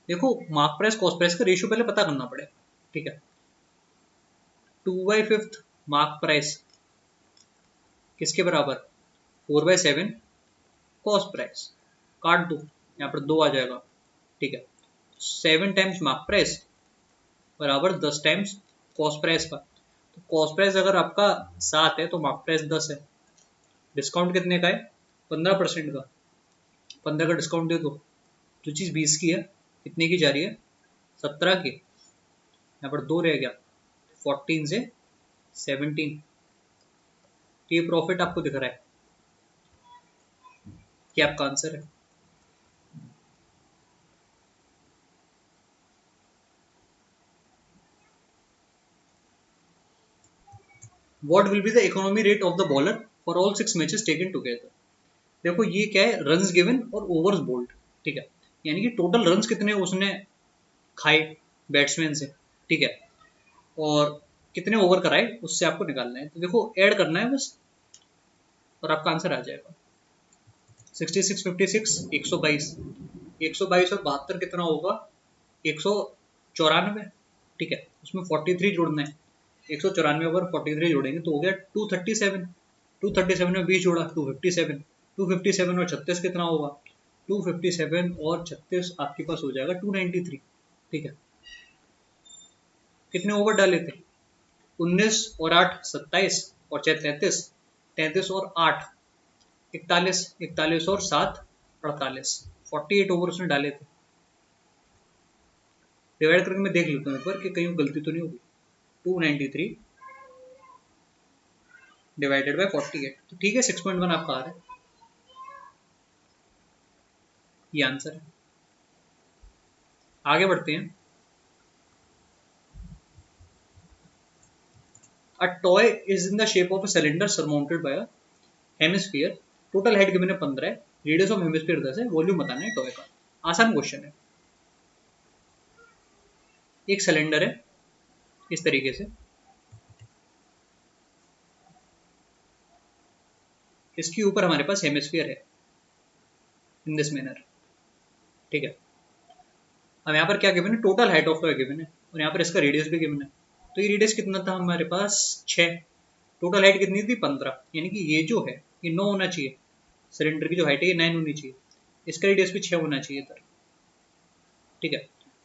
देखो, मार्क प्राइस कॉस्ट प्राइस का रेशियो पहले पता करना पड़ेगा। ठीक है, 2/5 मार्क प्राइस किसके बराबर? 4/7 कॉस्ट प्राइस। काट दो, यहाँ पर 2 आ जाएगा। ठीक है, 7 टाइम्स मार्क प्राइस बराबर 10 टाइम्स कॉस्ट प्राइस का। तो कॉस्ट प्राइस अगर आपका 7 है तो मार्क प्राइस 10 है। डिस्काउंट कितने का है? 15% का। 15 का डिस्काउंट दे दो, जो चीज़ 20 की है कितने की जा रही है? 17 की। यहाँ पर 2 रह गया, 14 से 17। तो ये प्रॉफिट आपको दिख रहा है कि आपका आंसर है। What will be the economy rate of the bowler for all 6 matches taken together? देखो ये क्या है? रन्स गिवन और ओवर्स बोल्ड। ठीक है, यानी कि टोटल रन्स कितने उसने खाए बैट्समैन से। ठीक है, और कितने ओवर कराए उससे आपको निकालना है। तो देखो ऐड करना है बस, और आपका आंसर आ जाएगा 66, 56, 122। 122 और 72 कितना होगा? 194। ठीक है, उसमें 43 जोड़ना है। 194 ओवर 43 जोड़ेंगे तो हो गया 237। 237 में 20 जोड़ा 257। 257 और 36 कितना होगा? 257 और 36 आपके पास हो जाएगा 293। ठीक है, कितने ओवर डाले थे? 19 और 8 27 और 6 33। 33 और 8 41। 41 और 7 48। 48 ओवर उसने डाले थे। डिवाइड करके मैं देख लेता हूँ एक बार कि कहीं गलती तो नहीं होगी। 293 डिवाइडेड बाय 48, तो ठीक है 6.1 आपका आ रहा है। ये आंसर है। आगे बढ़ते हैं। A toy is in the shape of a cylinder surmounted by a hemisphere. Total height given है 15 है, रेडियस ऑफ हेमिस्फीयर 10 है, वॉल्यूम बताना है टॉय का। आसान क्वेश्चन है। एक सिलेंडर है इस तरीके से, इसके ऊपर हमारे पास हेमिस्फीयर है इन दिस मैनर। ठीक है, अब यहाँ पर क्या गिवन है? Total height of toy given है, और यहाँ पर इसका रेडियस भी गिवन है। तो ये रेडियस कितना था हमारे पास? 6। टोटल हाइट कितनी थी? 15। यानी कि ये जो है ये 9 होना चाहिए। सिलेंडर की जो हाइट है ये 9 होनी चाहिए, इसका रेडियस भी 6 होना चाहिए था। ठीक है,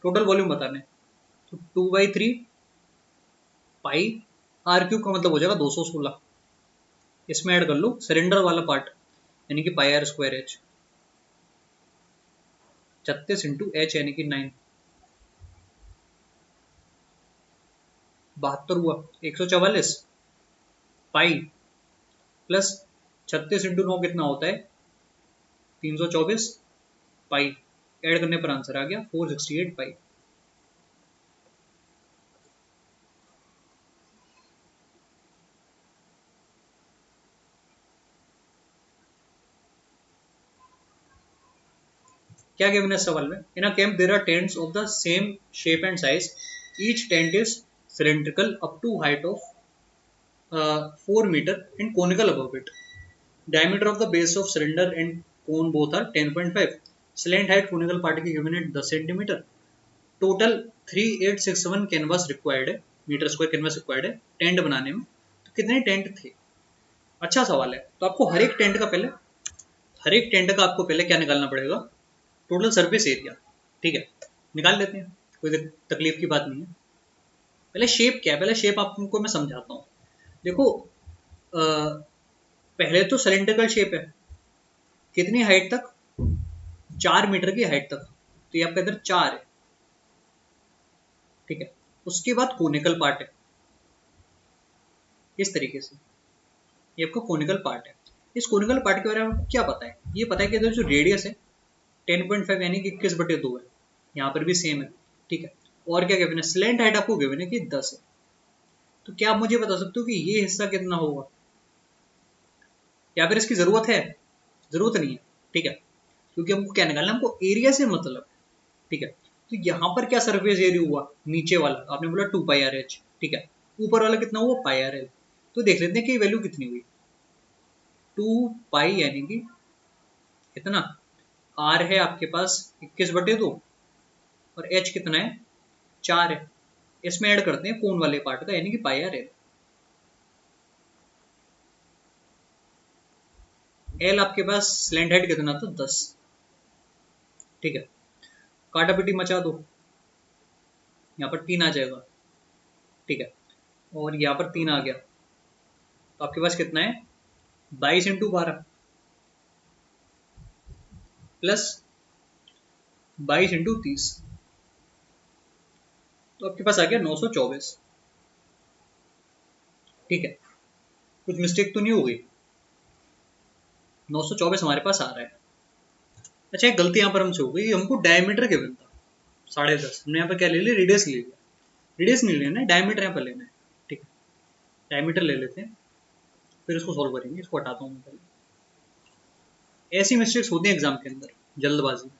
टोटल वॉल्यूम बताना है, तो 2/3 पाई आर क्यूब का मतलब हो जाएगा 216। इसमें ऐड कर लो सिलेंडर वाला पार्ट, यानी कि pi r square h, 36 into h यानी कि 9, 72 हुआ। 144 पाई प्लस 36 इंटू 9 कितना होता है, 324 पाई, ऐड करने पर आंसर आ गया 468 पाई। क्या गिवन है सवाल में, in a camp there are tents of the same shape and size, each tent is cylindrical up to height of 4 meter and conical above it. Diameter of the base of cylinder and cone both are 10.5. Slant height conical part की given है 10 centimeter. Total 3861 canvas required है, metre square canvas required है tent बनाने में। तो कितने tent थे? अच्छा सवाल है। तो आपको हर एक टेंट का आपको पहले क्या निकालना पड़ेगा, टोटल सरफेस एरिया। ठीक है, निकाल लेते हैं, कोई तकलीफ की बात नहीं है। पहले शेप क्या है, पहले शेप आपको मैं समझाता हूँ। देखो पहले तो सिलेंड्रिकल शेप है, कितनी हाइट तक, 4 मीटर की हाइट तक, तो ये आपका इधर 4 है। ठीक है, उसके बाद कोनिकल पार्ट है, इस तरीके से ये आपका कोनिकल पार्ट है। इस कोनिकल पार्ट के बारे में आपको क्या पता है, ये पता है कि इधर जो रेडियस है 10.5 यानी कि 21/2 है, यहाँ पर भी सेम है। ठीक है, और क्या गिवन है, स्लैंट हाइट आपको गिवन है कि 10 है। तो क्या आप मुझे बता सकते हो कि ये हिस्सा कितना होगा, या फिर इसकी जरूरत है, जरूरत नहीं है। ठीक है, क्योंकि हमको क्या निकालना है, हमको एरिया से मतलब। ठीक है, तो यहाँ पर क्या सरफेस एरिया हुआ, नीचे वाला आपने बोला 2 पाई आर एच। ठीक है, ऊपर वाला कितना हुआ, पाई आर एल। तो देख लेते हैं कि वैल्यू कितनी हुई, 2 पाई यानी कि कितना, आर है आपके पास 21/2 और एच कितना है, 4 है। इसमें ऐड करते हैं कोन वाले पार्ट का यानी कि पाई आर एल। एल आपके पास स्लैंट हेड कितना था, 10। ठीक है, काटापिटी मचा दो, यहाँ पर 3 आ जाएगा। ठीक है, और यहाँ पर 3 आ गया, तो आपके पास कितना है, 22 × 12 प्लस 22 × 30, तो आपके पास आ गया 924। ठीक है, कुछ मिस्टेक तो नहीं हो गई, 924 हमारे पास आ रहा है। अच्छा, एक गलती यहाँ पर हमसे हो गई, हमको डायमीटर गिवन था 10.5, हमने यहाँ पर क्या ले लिया, रेडियस ले लिया। रेडियस नहीं लेना है, डायमीटर यहाँ पर लेना है। ठीक है, डायमीटर ले लेते हैं, फिर इसको सॉल्व करेंगे। इसको हटाता हूँ मैं पहले। ऐसी मिस्टेक्स होती हैं एग्जाम के अंदर, जल्दबाजी में।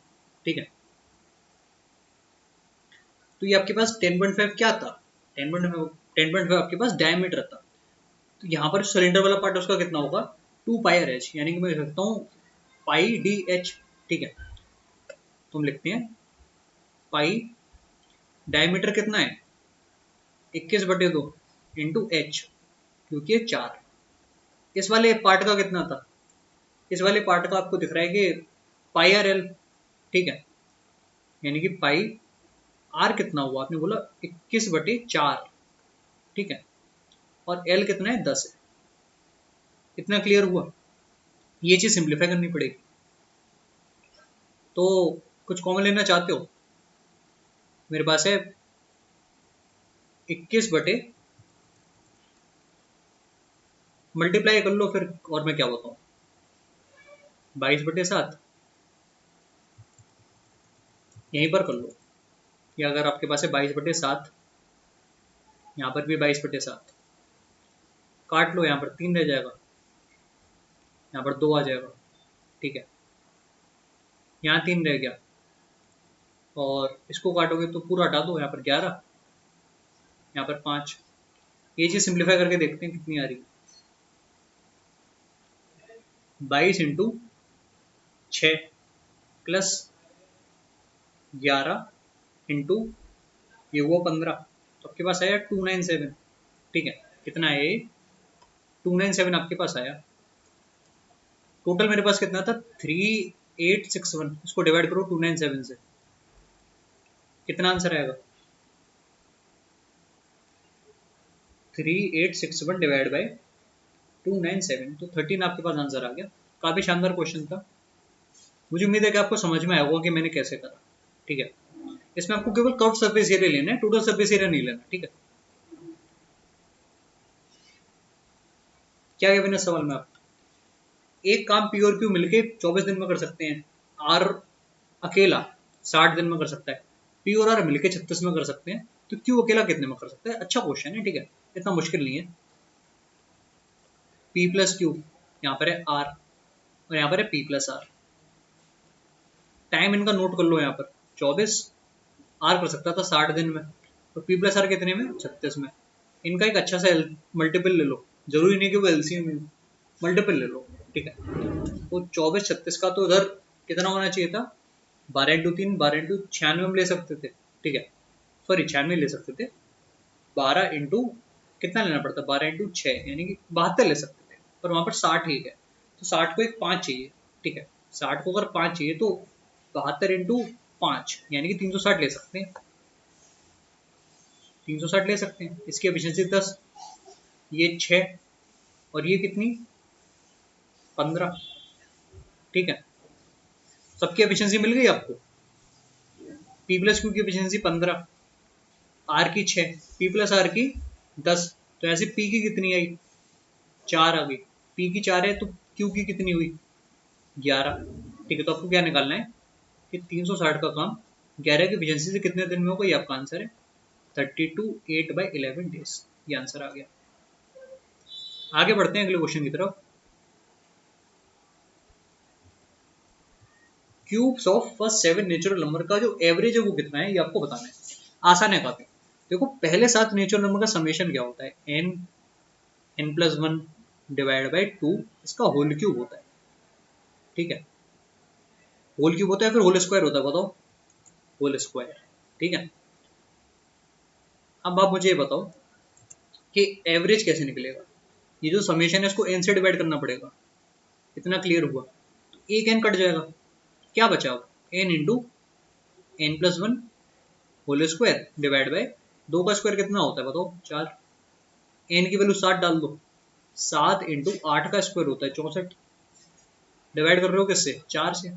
ठीक है, तो ये आपके पास 10.5 क्या था, 10.5 आपके पास डायमीटर था। तो यहाँ पर सिलेंडर वाला पार्ट उसका कितना होगा, 2 पाई आर एच, यानी कि मैं लिख सकता हूँ पाई डी एच। ठीक है, तो हम लिखते हैं पाई, डायमीटर कितना है 21/2 इंटू एच, क्योंकि 4। इस वाले पार्ट का कितना था, इस वाले पार्ट का आपको दिख रहा है कि पाई आर एल। ठीक है, यानी कि पाई आर कितना हुआ, आपने बोला 21/4। ठीक है, और एल कितना है, 10 है। इतना क्लियर हुआ, ये चीज सिंप्लीफाई करनी पड़ेगी। तो कुछ कॉमन लेना चाहते हो, मेरे पास है 21 मल्टीप्लाई कर लो फिर, और मैं क्या बताऊं, 22/7 यहीं पर कर लो, या अगर आपके पास है 22/7, यहाँ पर भी 22/7, काट लो, यहाँ पर 3 रह जाएगा, यहाँ पर 2 आ जाएगा। ठीक है, यहाँ 3 रह गया, और इसको काटोगे तो पूरा हटा दो, यहाँ पर 11, यहाँ पर 5। ये चीज सिंप्लीफाई करके देखते हैं कितनी आ रही है, 22 × 6 प्लस 11 इंटू ये हुआ 15, तो आपके पास आया 297। ठीक है, कितना है ये, 297 आपके पास आया। टोटल मेरे पास कितना था, 3861। इसको डिवाइड करो 297 से, कितना आंसर आएगा, 3861 डिवाइड बाई 297, तो 13 आपके पास आंसर आ गया। काफी शानदार क्वेश्चन था। मुझे उम्मीद है कि आपको समझ में आया होगा कि मैंने कैसे करा। ठीक है, इसमें आपको केवल कर्व सरफेस एरिया लेना है, टोटल सरफेस एरिया नहीं लेना। ठीक है, क्या है बिना सवाल में आप एक काम पी और क्यू मिलके 24 दिन में कर सकते हैं, आर अकेला 60 दिन में कर सकता है, पी और आर मिलके 36 में कर सकते हैं, तो क्यू अकेला कितने में कर सकता है? अच्छा क्वेश्चन है। ठीक है, इतना मुश्किल नहीं है। पी प्लस क्यू, यहाँ पर है आर और यहाँ पर है पी प्लस आर। टाइम इनका नोट कर लो, यहाँ पर 24, आर कर सकता था 60 दिन में, और पी प्लस आर कितने में? 36 में। इनका एक अच्छा सा मल्टीपल ले लो, जरूरी नहीं कि वो एलसीएम में, मल्टीपल ले लो। ठीक है, तो 24 36 का तो उधर कितना होना चाहिए था? 12 × 3 12 × 96 हम ले सकते थे। ठीक है, सॉरी 96 ले सकते थे। 12 इंटू कितना लेना पड़ता? 12 × 6 यानी कि 72 ले सकते थे, पर वहां पर 60 ही है, तो 60 को एक 5 चाहिए। ठीक है, 60 को अगर 5 चाहिए तो 72 × 5 यानी कि 360 ले सकते हैं। 360 ले सकते हैं। इसकी एफिशिएंसी 10, ये 6 और ये कितनी? 15। ठीक है, सबकी एफिशिएंसी मिल गई आपको। पी प्लस क्यू की एफिशिएंसी 15, आर की 6, पी प्लस आर की 10, तो ऐसे पी की कितनी आई? 4 आ गई। पी की 4 है तो क्यू की कितनी हुई? 11। ठीक है, तो आपको क्या निकालना है कि 360 का काम 11 की एफिशिएंसी से कितने दिन में होगा? ये आपका आंसर है 32 8/11 डेज। ये आंसर आ गया। आगे बढ़ते हैं अगले क्वेश्चन की तरफ। Cubes of first 7 natural number का जो एवरेज है वो कितना है, ये आपको बताना है। आसान है काफी। देखो, पहले 7 नेचुरल नंबर का समेशन क्या होता है? n+1 डिवाइड बाई 2, इसका होल क्यूब होता है। ठीक है, होल क्यूब होता है फिर होल स्क्वायर होता है? बताओ, होल स्क्वायर। ठीक है, अब आप मुझे ये बताओ कि एवरेज कैसे निकलेगा? ये जो समेशन है इसको n से डिवाइड करना पड़ेगा। इतना क्लियर हुआ? तो एक n कट जाएगा, क्या बचा? अब n into n+1 whole square divide by 2 का स्क्वायर कितना होता है बताओ? 4। n की वैल्यू 7 डाल दो, 7 इंटू 8 का स्क्वायर होता है 64। डिवाइड कर रहे हो किससे? 4 से।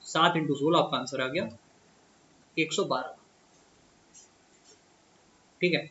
7 इंटू 16 आपका आंसर आ गया 112। ठीक है,